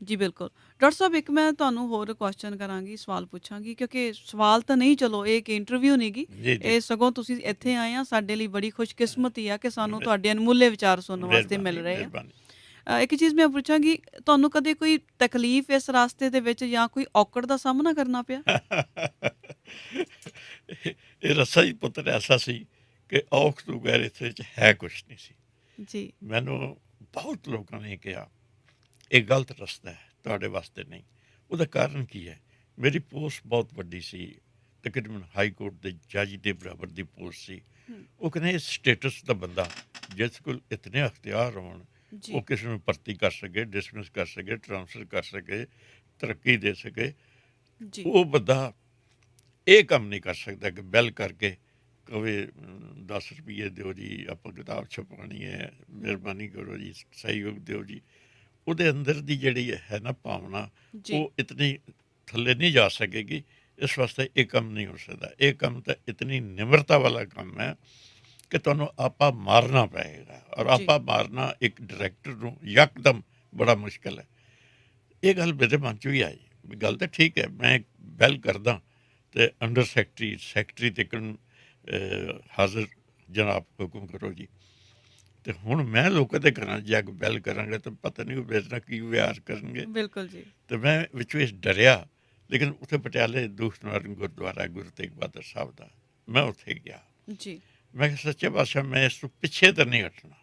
ਜੀ ਬਿਲਕੁਲ। ਡਾਕਟਰ ਸਾਹਿਬ ਇੱਕ ਮੈਂ ਤੁਹਾਨੂੰ ਹੋਰ ਕੁਐਸਚਨ ਕਰਾਂਗੀ, ਸਵਾਲ ਪੁੱਛਾਂਗੀ, ਕਿਉਂਕਿ ਸਵਾਲ ਤਾਂ ਨਹੀਂ, ਚਲੋ ਇਹ ਇੱਕ ਇੰਟਰਵਿਊ ਨਹੀਂ ਗੀ, ਜੀ ਜੀ, ਇਹ ਸਗੋਂ ਤੁਸੀਂ ਇੱਥੇ ਆਏ ਆ, ਸਾਡੇ ਲਈ ਬੜੀ ਖੁਸ਼ਕਿਸਮਤੀ ਆ ਕਿ ਸਾਨੂੰ ਤੁਹਾਡੇ ਅਨਮੁੱਲੇ ਵਿਚਾਰ ਸੁਣਨ ਵਾਸਤੇ ਮਿਲ ਮਿਹਰਬਾਨੀ ਰਹੇ ਆ। ਮਿਹਰਬਾਨੀ। ਇੱਕ ਚੀਜ਼ ਮੈਂ ਪੁੱਛਾਂਗੀ, ਤੁਹਾਨੂੰ ਕਦੇ ਕੋਈ ਤਕਲੀਫ ਇਸ ਰਾਸਤੇ ਦੇ ਵਿੱਚ ਜਾਂ ਕੋਈ ਔਕੜ ਦਾ ਸਾਹਮਣਾ ਕਰਨਾ ਪਿਆ? ਇਹ ਰੱਸਾ ਹੀ ਪੁੱਤਰ ਐਸਾ ਸੀ ਕਿ ਔਖ ਤੋਂ ਬਗੈਰ ਇੱਥੇ 'ਚ ਹੈ ਕੁਛ ਨਹੀਂ ਸੀ। ਜੀ। ਮੈਨੂੰ ਬਹੁਤ ਲੋਕਾਂ ਨੇ ਕਿਹਾ ਇਹ ਗਲਤ ਰਸਤਾ ਹੈ, ਤੁਹਾਡੇ ਵਾਸਤੇ ਨਹੀਂ। ਉਹਦਾ ਕਾਰਨ ਕੀ ਹੈ? ਮੇਰੀ ਪੋਸਟ ਬਹੁਤ ਵੱਡੀ ਸੀ, ਤਕਰੀਬਨ ਹਾਈ ਕੋਰਟ ਦੇ ਜੱਜ ਦੇ ਬਰਾਬਰ ਦੀ ਪੋਸਟ ਸੀ। ਉਹ ਕਹਿੰਦੇ ਇਸ ਸਟੇਟਸ ਦਾ ਬੰਦਾ ਜਿਸ ਕੋਲ ਇਤਨੇ ਅਖਤਿਆਰ ਹੋਣ, ਜੀ। ਉਹ ਕਿਸੇ ਨੂੰ ਭਰਤੀ ਕਰ ਸਕੇ, ਡਿਸਮਿਸ ਕਰ ਸਕੇ, ਟ੍ਰਾਂਸਫਰ ਕਰ ਸਕੇ, ਤਰੱਕੀ ਦੇ ਸਕੇ, ਜੀ। ਉਹ ਬੰਦਾ ਇਹ ਕੰਮ ਨਹੀਂ ਕਰ ਸਕਦਾ ਕਿ ਬੈਲ ਕਰਕੇ ਕਵੇ 10 ਰੁਪਈਏ ਦਿਓ ਜੀ, ਆਪਾਂ ਕਿਤਾਬ ਛਪਵਾਉਣੀ ਹੈ, ਮਿਹਰਬਾਨੀ ਕਰੋ ਜੀ, ਸਹਿਯੋਗ ਦਿਓ ਜੀ। ਉਹਦੇ ਅੰਦਰ ਦੀ ਜਿਹੜੀ ਹੈ ਨਾ ਭਾਵਨਾ, ਜੀ। ਉਹ ਇਤਨੀ ਥੱਲੇ ਨਹੀਂ ਜਾ ਸਕੇਗੀ इस वास्ते ये काम नहीं हो सकता। ये काम तो इतनी निम्रता वाला काम है कि तुहानू आपा मारना पएगा, और जी आपा मारना एक डायरैक्टर नू यकदम बड़ा मुश्किल है। ये गल मेरे मन चो ही आई भी गल तो ठीक है, मैं बैल करदा तो अंडर सैकटरी तकन हाजिर जनाब हुक्म करो जी। तो हुण मैं लोगों के घर जाके बैल करांगा तो पता नहीं वो मेरे नाल की व्यवहार करनगे। बिल्कुल जी तो मैं विचों इस डरिया, लेकिन उत्थे पटियाले दूख निवारण गुरुद्वारा गुरु तेग बहादुर साहब का, मैं उत्थे गया। जी मैं कहा, सच्चे पातशाह मैं इस तो पिछे तो नहीं हटना।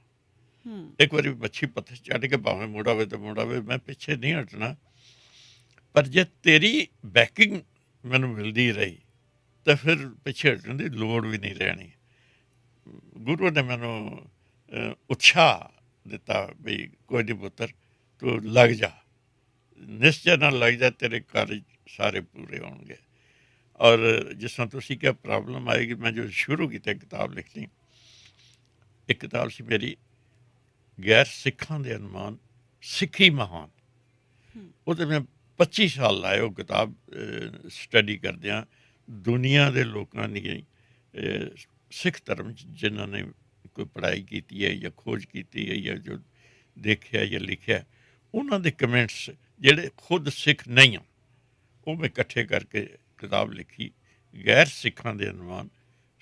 एक बार मच्छी पत्थर चढ़ के भावें मुड़ावे तो मुड़ावे, मैं पिछे नहीं हटना। पर जे तेरी बैकिंग मैनू मिलती रही तो फिर पिछे हटने की लोड़ भी नहीं रहनी। गुरु ने मैनू उत्साह दिता भी कोई नहीं पुत्र तू लग जा, निश्चय ना लग जा, तेरे कार्य सारे पूरे होंगे। और जिस तरह तुसी क्या प्रॉब्लम आएगी, मैं जो शुरू की किताब लिखनी, एक किताब सी मेरी गैर सिखां दे अनुमान सिक्खी महान। वो तो मैं 25 साल लाए वो किताब स्टडी करदियां दुनिया के लोगों की सिख धर्म जिन्होंने कोई पढ़ाई की है या खोज की है या जो देखा या लिखा, उन्होंने कमेंट्स जेड़े खुद सिख नहीं हैं वो मैं इकट्ठे करके किताब लिखी, गैर सिखां दे अनुमान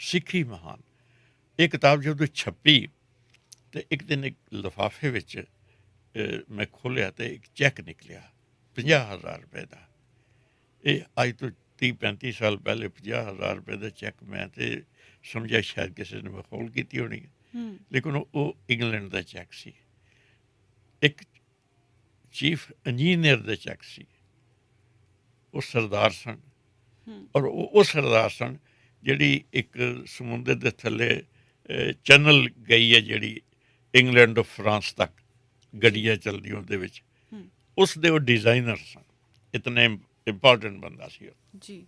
सिक्खी महान। ये किताब जो छपी तो एक दिन एक लिफाफे विच मैं खोलिया तो एक चैक निकलिया 50,000 रुपए का। ये अज तो 30-35 साल पहले 50,000 रुपए का चैक मैं तो समझा शायद किसी ने मखौल की होनी है, लेकिन वो इंग्लैंड का चैक सी, एक चीफ इंजीनियर का चैक सी। वो सरदार सन, और वो सरदार सन जिहड़ी एक समुंदर के थले चैनल गई है जिहड़ी इंग्लैंड और फ्रांस तक गड्डियां चलदियां उहदे विच, उसदे वो डिजाइनर सन। इतने इंपॉर्टेंट बंदा सी जी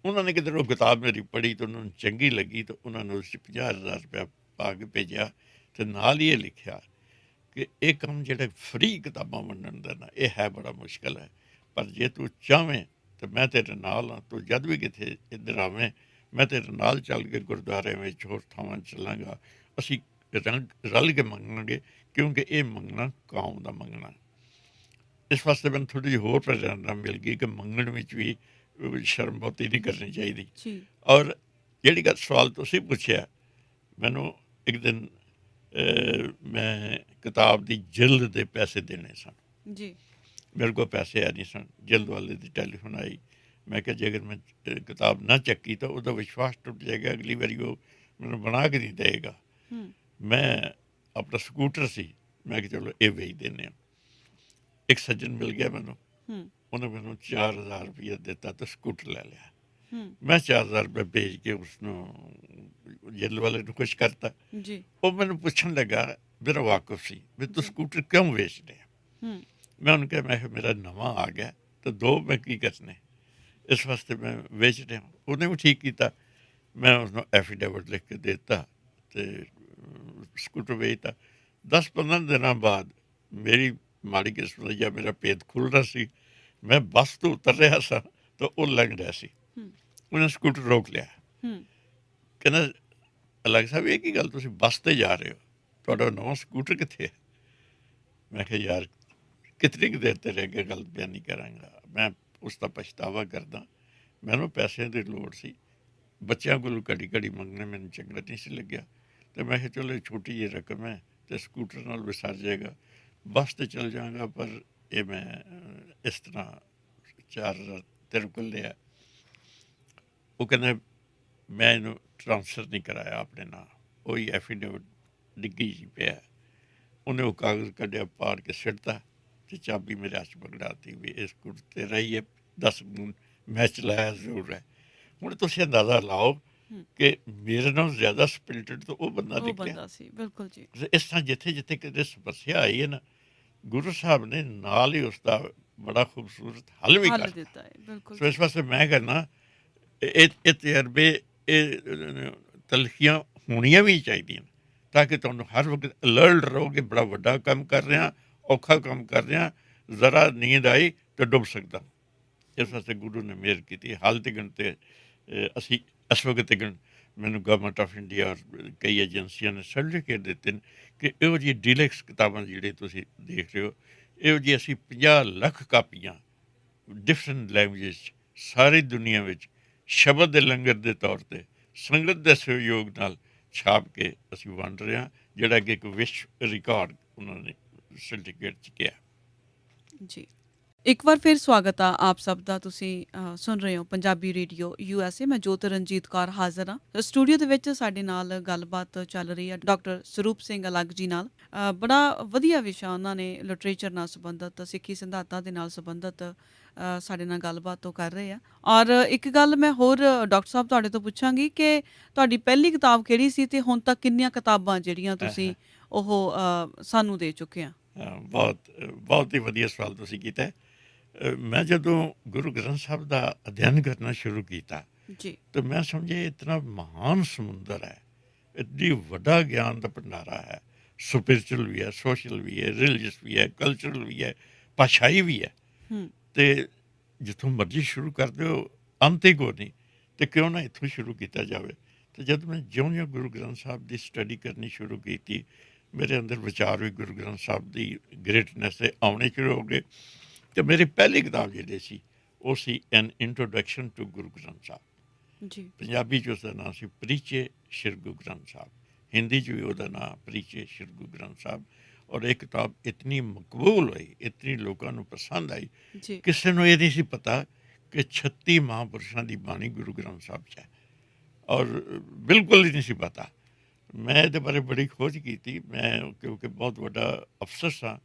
उन्होंने किधर वो किताब मेरी पढ़ी तो उन्होंने चंगी लगी तो उन्होंने उस 50,000 रुपया पा के भेजा तो नाल ही लिखा कि यह काम जो फ्री किताबां वंडन का ना यह है बड़ा मुश्किल है, पर जे तू चाहें तो मैं तेरे नाल हाँ, तू जद भी कितने इधर आवें मैं तेरे नाल चल के गुरुद्वारे में होर थावां चलांगा, असी रल के मंगांगे, क्योंकि ये मंगना कौम का मंगना। इस वास्ते मैंने थोड़ी जी होर प्रेरणा मिल गई कि मंगण में भी शर्म बहुती नहीं करनी चाहिए। और जी गल सवाल तुसीं पुछया, मैनू एक दिन मैं किताब की जिल्द के पैसे देने सन जी मेरे को पैसे है नहीं सन। जिल्द वाले की टैलीफोन आई, मैं क्या जेकर मैं किताब ना चक्की तो वह विश्वास टुट जाएगा, अगली बारी वो मैं बना के नहीं देगा। मैं अपना स्कूटर सी, मैं कि चलो ये बेच देने। एक सज्जन मिल गया मैनू, उन्हें मैनू 4,000 रुपया दिता तो स्कूटर ले लिया। मैं 4,000 रुपये भेज के उसनों जिल वाले ने कुछ करता। वो मैनू पूछन लगा, मेरा वाकफ सी भी तू स्कूटर क्यों बेच रहे। मैं उन्हें कहा मैं मेरा नवा आ गया तो दो मैं की करने, इस वास्ते मैं बेच रहा हूँ। उन्हें भी ठीक किया, मैं उसनों एफिडेविट लिख के देता तो स्कूटर बेचता। 10-15 दिन बाद मेरी माड़ी किस्मत या मेरा पेट खुल रहा सी, मैं बस तो उतर रहा सा तो वो लंघ रहा सी, उन्हें स्कूटर रोक लिया, कहना अलग साहब एक ही गल तुसीं बस ते जा रहे हो, तुहाडा नवा स्कूटर कित्थे है। मैं कहा यार कितनी देर तेरे अगे गल बयानी करांगा, मैं उसका पछतावा करदा। मैनू पैसे की लोड़ सी, बच्चों को घड़ी घड़ी मंगने मैंने चंगा नहीं सी लग्या, तो मैं कहा चलो छोटी जी रकम है तो स्कूटर नाल भी सर जाएगा, बस तो चल जाऊँगा, पर ये मैं इस तरह 4,000 तेरे को लिया। वो कहना मैं इनू ट्रांसफर नहीं कराया अपने ना, वही एफिडेविट डिग्गी जी पे है। उन्हें वो कागज़ कढ़िया पाड़ के सिटता तो चाबी मेरे हथ पकड़ाती भी इस स्कूटर तेरा ही है, 10 मैं चलाया जरूर है। हूँ तुम अंदाज़ा लाओ कि मेरे नाल ज़्यादा स्पिरिटेड तो वो बंदा निकलिया। बिल्कुल जी इस तरह जिथे जिथे कितने समस्या आई है ना, गुरु साहब ने नाल ही उसका बड़ा खूबसूरत हल भी कर दिता है। बिल्कुल सो इस वास्ते मैं कहना ये तजर्बे ये तलखियां होनियां भी चाहिए ताकि तुम हर वक्त अलर्ट रहो कि बड़ा वड्डा काम कर रहे हैं, औखा काम कर रहे हैं, जरा नींद आई तो डुब सकता। ਇਸ ਵਾਸਤੇ ਗੁਰੂ ਨੇ ਮਿਹਰ ਕੀਤੀ। ਹਾਲ ਤੀਕਣ ਤੇ ਅਸੀਂ ਇਸ ਵਕਤ ਤੀਕਣ ਮੈਨੂੰ ਗਵਰਨਮੈਂਟ ਆਫ ਇੰਡੀਆ ਔਰ ਕਈ ਏਜੰਸੀਆਂ ਨੇ ਸਰਟੀਫਿਕੇਟ ਦਿੱਤੇ ਨੇ ਕਿ ਇਹੋ ਜਿਹੀ ਡੀਲੈਕਸ ਕਿਤਾਬਾਂ ਜਿਹੜੇ ਤੁਸੀਂ ਦੇਖ ਰਹੇ ਹੋ, ਇਹੋ ਜਿਹੀ ਅਸੀਂ 50 ਲੱਖ ਕਾਪੀਆਂ ਡਿਫਰੈਂਟ ਲੈਂਗੁਏਜ 'ਚ ਸਾਰੀ ਦੁਨੀਆ ਵਿੱਚ ਸ਼ਬਦ ਦੇ ਲੰਗਰ ਦੇ ਤੌਰ 'ਤੇ ਸੰਗਤ ਦੇ ਸਹਿਯੋਗ ਨਾਲ ਛਾਪ ਕੇ ਅਸੀਂ ਵੰਡ ਰਹੇ ਹਾਂ, ਜਿਹੜਾ ਕਿ ਇੱਕ ਵਿਸ਼ਵ ਰਿਕਾਰਡ ਉਹਨਾਂ ਨੇ ਸਰਟੀਫਿਕੇਟ 'ਚ ਕਿਹਾ। ਜੀ, ਇੱਕ ਵਾਰ ਫਿਰ ਸਵਾਗਤ ਆ ਆਪ ਸਭ ਦਾ। ਤੁਸੀਂ ਸੁਣ ਰਹੇ ਹੋ ਪੰਜਾਬੀ ਰੇਡੀਓ USA। ਮੈਂ ਜੋਤ ਰਣਜੀਤ ਕੌਰ ਹਾਜ਼ਰ ਹਾਂ। ਸਟੂਡੀਓ ਦੇ ਵਿੱਚ ਸਾਡੇ ਨਾਲ ਗੱਲਬਾਤ ਚੱਲ ਰਹੀ ਹੈ ਡਾਕਟਰ ਸਰੂਪ ਸਿੰਘ ਅਲੱਗ ਜੀ ਨਾਲ। ਬੜਾ ਵਧੀਆ ਵਿਸ਼ਾ ਉਹਨਾਂ ਨੇ ਲਿਟਰੇਚਰ ਨਾਲ ਸੰਬੰਧਿਤ, ਸਿੱਖੀ ਸਿਧਾਂਤਾਂ ਦੇ ਨਾਲ ਸੰਬੰਧਿਤ ਸਾਡੇ ਨਾਲ ਗੱਲਬਾਤ ਉਹ ਕਰ ਰਹੇ ਆ। ਔਰ ਇੱਕ ਗੱਲ ਮੈਂ ਹੋਰ ਡਾਕਟਰ ਸਾਹਿਬ ਤੁਹਾਡੇ ਤੋਂ ਪੁੱਛਾਂਗੀ ਕਿ ਤੁਹਾਡੀ ਪਹਿਲੀ ਕਿਤਾਬ ਕਿਹੜੀ ਸੀ ਤੇ ਹੁਣ ਤੱਕ ਕਿੰਨੀਆਂ ਕਿਤਾਬਾਂ ਜਿਹੜੀਆਂ ਤੁਸੀਂ ਉਹ ਸਾਨੂੰ ਦੇ ਚੁੱਕੇ ਆ? ਬਹੁਤ ਹੀ ਵਧੀਆ ਸਵਾਲ ਤੁਸੀਂ ਕੀਤਾ ਹੈ। ਮੈਂ ਜਦੋਂ ਗੁਰੂ ਗ੍ਰੰਥ ਸਾਹਿਬ ਦਾ ਅਧਿਐਨ ਕਰਨਾ ਸ਼ੁਰੂ ਕੀਤਾ ਜੀ, ਤਾਂ ਮੈਂ ਸਮਝਿਆ ਇਤਨਾ ਮਹਾਨ ਸਮੁੰਦਰ ਹੈ, ਇੱਡੀ ਵੱਡਾ ਗਿਆਨ ਦਾ ਭੰਡਾਰਾ ਹੈ। ਸਪਿਰਿਚੁਅਲ ਵੀ ਹੈ, ਸੋਸ਼ਲ ਵੀ ਹੈ, ਰਿਲੀਜੀਅਸ ਵੀ ਹੈ, ਕਲਚਰਲ ਵੀ ਹੈ, ਭਾਸ਼ਾਈ ਵੀ ਹੈ। ਅਤੇ ਜਿੱਥੋਂ ਮਰਜ਼ੀ ਸ਼ੁਰੂ ਕਰ ਦਿਓ, ਅੰਤ ਹੀ ਕੋਈ ਨਹੀਂ, ਅਤੇ ਕਿਉਂ ਨਾ ਇੱਥੋਂ ਸ਼ੁਰੂ ਕੀਤਾ ਜਾਵੇ। ਅਤੇ ਜਦ ਮੈਂ ਜਿਉਂ-ਜਿਉਂ ਗੁਰੂ ਗ੍ਰੰਥ ਸਾਹਿਬ ਦੀ ਸਟੱਡੀ ਕਰਨੀ ਸ਼ੁਰੂ ਕੀਤੀ, ਮੇਰੇ ਅੰਦਰ ਵਿਚਾਰ ਵੀ ਗੁਰੂ ਗ੍ਰੰਥ ਸਾਹਿਬ ਦੀ ਗ੍ਰੇਟਨੈਸ ਦੇ ਆਉਣੇ ਸ਼ੁਰੂ ਹੋ ਗਏ। ਅਤੇ ਮੇਰੀ ਪਹਿਲੀ ਕਿਤਾਬ ਜਿਹੜੀ ਸੀ ਉਹ ਸੀ ਐਨ ਇੰਟਰੋਡਕਸ਼ਨ ਟੂ ਗੁਰੂ ਗ੍ਰੰਥ ਸਾਹਿਬ। ਜੀ, ਪੰਜਾਬੀ 'ਚ ਉਸਦਾ ਨਾਂ ਸੀ ਪਰਿਚੈ ਸ਼੍ਰੀ ਗੁਰੂ ਗ੍ਰੰਥ ਸਾਹਿਬ, ਹਿੰਦੀ 'ਚ ਵੀ ਉਹਦਾ ਨਾਂ ਪਰਿਚੈ ਸ਼੍ਰੀ ਗੁਰੂ ਗ੍ਰੰਥ ਸਾਹਿਬ। ਔਰ ਇਹ ਕਿਤਾਬ ਇਤਨੀ ਮਕਬੂਲ ਹੋਈ, ਇਤਨੀ ਲੋਕਾਂ ਨੂੰ ਪਸੰਦ ਆਈ, ਜੀ, ਕਿਸੇ ਨੂੰ ਇਹ ਨਹੀਂ ਸੀ ਪਤਾ ਕਿ 36 ਮਹਾਂਪੁਰਸ਼ਾਂ ਦੀ ਬਾਣੀ ਗੁਰੂ ਗ੍ਰੰਥ ਸਾਹਿਬ 'ਚ ਹੈ, ਔਰ ਬਿਲਕੁਲ ਹੀ ਨਹੀਂ ਸੀ ਪਤਾ। ਮੈਂ ਇਹਦੇ ਬਾਰੇ ਬੜੀ ਖੋਜ ਕੀਤੀ। ਮੈਂ ਕਿਉਂਕਿ ਬਹੁਤ ਵੱਡਾ ਅਫਸਰ ਸਾਂ,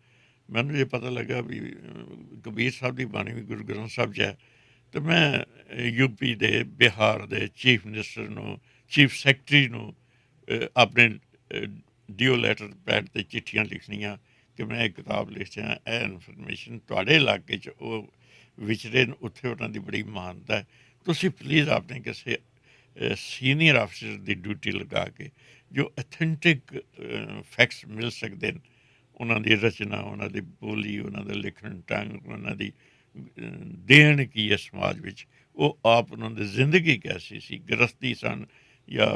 ਮੈਨੂੰ ਇਹ ਪਤਾ ਲੱਗਾ ਵੀ ਕਬੀਰ ਸਾਹਿਬ ਦੀ ਬਾਣੀ ਵੀ ਗੁਰੂ ਗ੍ਰੰਥ ਸਾਹਿਬ 'ਚ ਹੈ। ਅਤੇ ਮੈਂ ਯੂਪੀ ਦੇ, ਬਿਹਾਰ ਦੇ ਚੀਫ ਮਿਨਿਸਟਰ ਨੂੰ, ਚੀਫ ਸੈਕਟਰੀ ਨੂੰ ਆਪਣੇ ਡੀਓ ਲੈਟਰ ਪੈਡ 'ਤੇ ਚਿੱਠੀਆਂ ਲਿਖਣੀਆਂ ਕਿ ਮੈਂ ਇਹ ਕਿਤਾਬ ਲਿਖਿਆ, ਇਹ ਇਨਫੋਰਮੇਸ਼ਨ ਤੁਹਾਡੇ ਇਲਾਕੇ 'ਚ ਉਹ ਵਿਚਰੇ ਨੇ, ਉੱਥੇ ਉਹਨਾਂ ਦੀ ਬੜੀ ਮਾਨਤਾ ਹੈ, ਤੁਸੀਂ ਪਲੀਜ਼ ਆਪਣੇ ਕਿਸੇ ਸੀਨੀਅਰ ਅਫਸਰ ਦੀ ਡਿਊਟੀ ਲਗਾ ਕੇ ਜੋ ਅਥੈਂਟਿਕ ਫੈਕਟਸ ਮਿਲ ਸਕਦੇ ਨੇ, ਉਹਨਾਂ ਦੀ ਰਚਨਾ, ਉਹਨਾਂ ਦੀ ਬੋਲੀ, ਉਹਨਾਂ ਦਾ ਲਿਖਣ ਢੰਗ, ਉਹਨਾਂ ਦੀ ਦੇਣ ਕੀ ਹੈ ਸਮਾਜ ਵਿੱਚ, ਉਹ ਆਪ ਉਹਨਾਂ ਦੀ ਜ਼ਿੰਦਗੀ ਕੈਸੀ ਸੀ, ਗ੍ਰਸਤੀ ਸਨ ਜਾਂ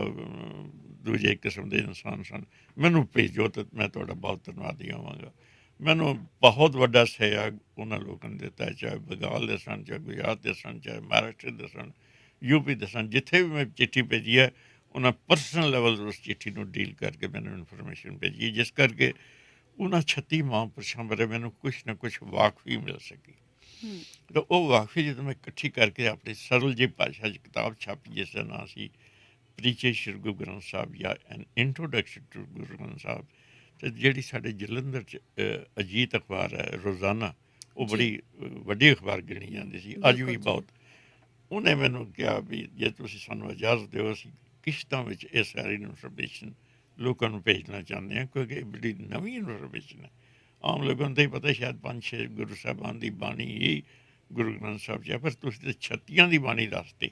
ਦੂਜੇ ਕਿਸਮ ਦੇ ਇਨਸਾਨ ਸਨ, ਮੈਨੂੰ ਭੇਜੋ ਤਾਂ ਮੈਂ ਤੁਹਾਡਾ ਬਹੁਤ ਧੰਨਵਾਦੀ ਹੋਵਾਂਗਾ। ਮੈਨੂੰ ਬਹੁਤ ਵੱਡਾ ਸਹਿਯੋਗ ਉਹਨਾਂ ਲੋਕਾਂ ਨੇ ਦਿੱਤਾ, ਚਾਹੇ ਬੰਗਾਲ ਦੇ ਸਨ, ਚਾਹੇ ਗੁਜਰਾਤ ਦੇ ਸਨ, ਚਾਹੇ ਮਹਾਰਾਸ਼ਟਰ ਦੇ ਸਨ, ਯੂਪੀ ਦੇ ਸਨ। ਜਿੱਥੇ ਵੀ ਮੈਂ ਚਿੱਠੀ ਭੇਜੀ ਹੈ, ਉਹਨਾਂ ਪਰਸਨਲ ਲੈਵਲ ਉਸ ਚਿੱਠੀ ਨੂੰ ਡੀਲ ਕਰਕੇ ਮੈਨੂੰ ਇਨਫੋਰਮੇਸ਼ਨ ਭੇਜੀ, ਜਿਸ ਕਰਕੇ ਉਹਨਾਂ 36 ਮਹਾਂਪੁਰਸ਼ਾਂ ਬਾਰੇ ਮੈਨੂੰ ਕੁਛ ਨਾ ਕੁਛ ਵਾਕਫੀ ਮਿਲ ਸਕੀ। ਤਾਂ ਉਹ ਵਾਕਫੀ ਜਦੋਂ ਮੈਂ ਇਕੱਠੀ ਕਰਕੇ ਆਪਣੀ ਸਰਲ ਜਿਹੀ ਭਾਸ਼ਾ 'ਚ ਕਿਤਾਬ ਛਾਪੀ, ਜਿਸ ਦਾ ਨਾਂ ਸੀ ਪਰਿਚੈ ਸ਼੍ਰੀ ਗੁਰੂ ਗ੍ਰੰਥ ਸਾਹਿਬ ਜਾਂ ਐਨ ਇੰਟਰੋਡਕਸ਼ਨ ਟੂ ਗੁਰੂ ਗ੍ਰੰਥ ਸਾਹਿਬ। ਅਤੇ ਜਿਹੜੀ ਸਾਡੇ ਜਲੰਧਰ 'ਚ ਅਜੀਤ ਅਖਬਾਰ ਹੈ ਰੋਜ਼ਾਨਾ, ਉਹ ਬੜੀ ਵੱਡੀ ਅਖਬਾਰ ਗਿਣੀ ਜਾਂਦੀ ਸੀ, ਅੱਜ ਵੀ ਬਹੁਤ। ਉਹਨੇ ਮੈਨੂੰ ਕਿਹਾ ਵੀ ਜੇ ਤੁਸੀਂ ਸਾਨੂੰ ਇਜਾਜ਼ਤ ਦਿਓ, ਅਸੀਂ ਕਿਸ਼ਤਾਂ ਵਿੱਚ ਇਹ ਸਾਰੀ ਇਨਫੋਰਮੇਸ਼ਨ ਲੋਕਾਂ ਨੂੰ ਭੇਜਣਾ ਚਾਹੁੰਦੇ ਹਾਂ, ਕਿਉਂਕਿ ਇਹ ਬੜੀ ਨਵੀਂ ਇਨਫੋਰਮੇਸ਼ਨ ਹੈ। ਆਮ ਲੋਕਾਂ ਨੂੰ ਤਾਂ ਹੀ ਪਤਾ ਸ਼ਾਇਦ 5-6 ਗੁਰੂ ਸਾਹਿਬਾਨ ਦੀ ਬਾਣੀ ਹੀ ਗੁਰੂ ਗ੍ਰੰਥ ਸਾਹਿਬ 'ਚ ਹੈ, ਪਰ ਤੁਸੀਂ ਤਾਂ 36 ਦੀ ਬਾਣੀ ਦੱਸਦੇ,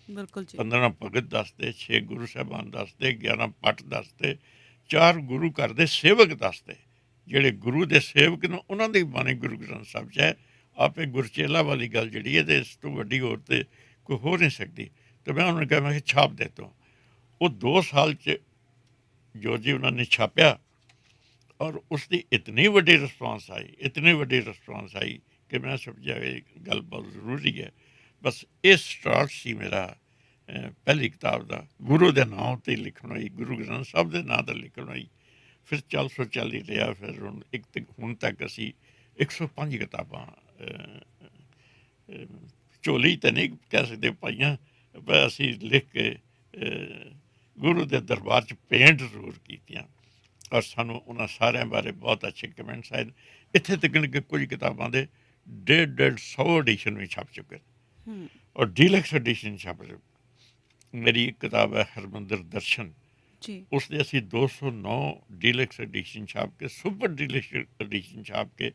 ਬਿਲਕੁਲ ਜੀ, 15 ਭਗਤ ਦੱਸਦੇ, 6 ਗੁਰੂ ਸਾਹਿਬਾਨ ਦੱਸਦੇ, 11 ਪੱਟ ਦੱਸਦੇ, 4 ਗੁਰੂ ਘਰ ਦੇ ਸੇਵਕ ਦੱਸਦੇ, ਜਿਹੜੇ ਗੁਰੂ ਦੇ ਸੇਵਕ ਨੇ ਉਹਨਾਂ ਦੀ ਬਾਣੀ ਗੁਰੂ ਗ੍ਰੰਥ ਸਾਹਿਬ 'ਚ ਹੈ। ਆਪੇ ਗੁਰਚੇਲਾ ਵਾਲੀ ਗੱਲ ਜਿਹੜੀ ਹੈ, ਅਤੇ ਇਸ ਤੋਂ ਵੱਡੀ ਹੋਰ ਤਾਂ ਕੋਈ ਹੋ ਨਹੀਂ ਸਕਦੀ। ਅਤੇ ਮੈਂ ਉਹਨਾਂ ਨੂੰ ਕਿਹਾ, ਮੈਂ ਕਿਹਾ ਛਾਪ ਦੇ ਤੋਂ। ਉਹ 2 ਸਾਲ 'ਚ ਜੋ ਜੀ ਉਹਨਾਂ ਨੇ ਛਾਪਿਆ, ਔਰ ਉਸ ਦੀ ਇਤਨੀ ਵੱਡੀ ਰਿਸਪਾਂਸ ਆਈ ਕਿ ਮੈਂ ਸਮਝਿਆ ਇਹ ਗੱਲ ਬਹੁਤ ਜ਼ਰੂਰੀ ਹੈ। ਬਸ ਇਹ ਸਟਾਰਟ ਸੀ ਮੇਰਾ ਪਹਿਲੀ ਕਿਤਾਬ ਦਾ, ਗੁਰੂ ਦੇ ਨਾਂ ਉੱਤੇ ਲਿਖਣ ਹੋਈ, ਗੁਰੂ ਗ੍ਰੰਥ ਸਾਹਿਬ ਦੇ ਨਾਂ 'ਤੇ ਲਿਖਣ ਹੋਈ। ਫਿਰ 440 ਰਿਹਾ, ਫਿਰ ਹੁਣ ਤੱਕ ਅਸੀਂ 105 ਕਿਤਾਬਾਂ ਝੋਲੀ ਤਾਂ ਨਹੀਂ ਕਹਿ ਸਕਦੇ ਪਾਈਆਂ, ਪਰ ਅਸੀਂ ਲਿਖ ਕੇ ਗੁਰੂ ਦੇ ਦਰਬਾਰ 'ਚ ਪੇਂਟ ਜ਼ਰੂਰ ਕੀਤੀਆਂ, ਔਰ ਸਾਨੂੰ ਉਹਨਾਂ ਸਾਰਿਆਂ ਬਾਰੇ ਬਹੁਤ ਅੱਛੇ ਕਮੈਂਟਸ ਆਏ। ਇੱਥੇ ਤੱਕ ਕਿ ਕੁਝ ਕਿਤਾਬਾਂ ਦੇ 150 ਐਡੀਸ਼ਨ ਵੀ ਛਪ ਚੁੱਕੇ, ਔਰ ਡੀਲੈਕਸ ਐਡੀਸ਼ਨ ਛਪ ਚੁੱਕੇ। ਮੇਰੀ ਇੱਕ ਕਿਤਾਬ ਹੈ ਹਰਮੰਦਰ ਦਰਸ਼ਨ, ਉਸ ਦੇ ਅਸੀਂ 209 ਡੀਲੈਕਸ ਐਡੀਸ਼ਨ ਛਾਪ ਕੇ, ਸੁਪਰ ਡੀਲੈਕਸ ਐਡੀਸ਼ਨ ਛਾਪ ਕੇ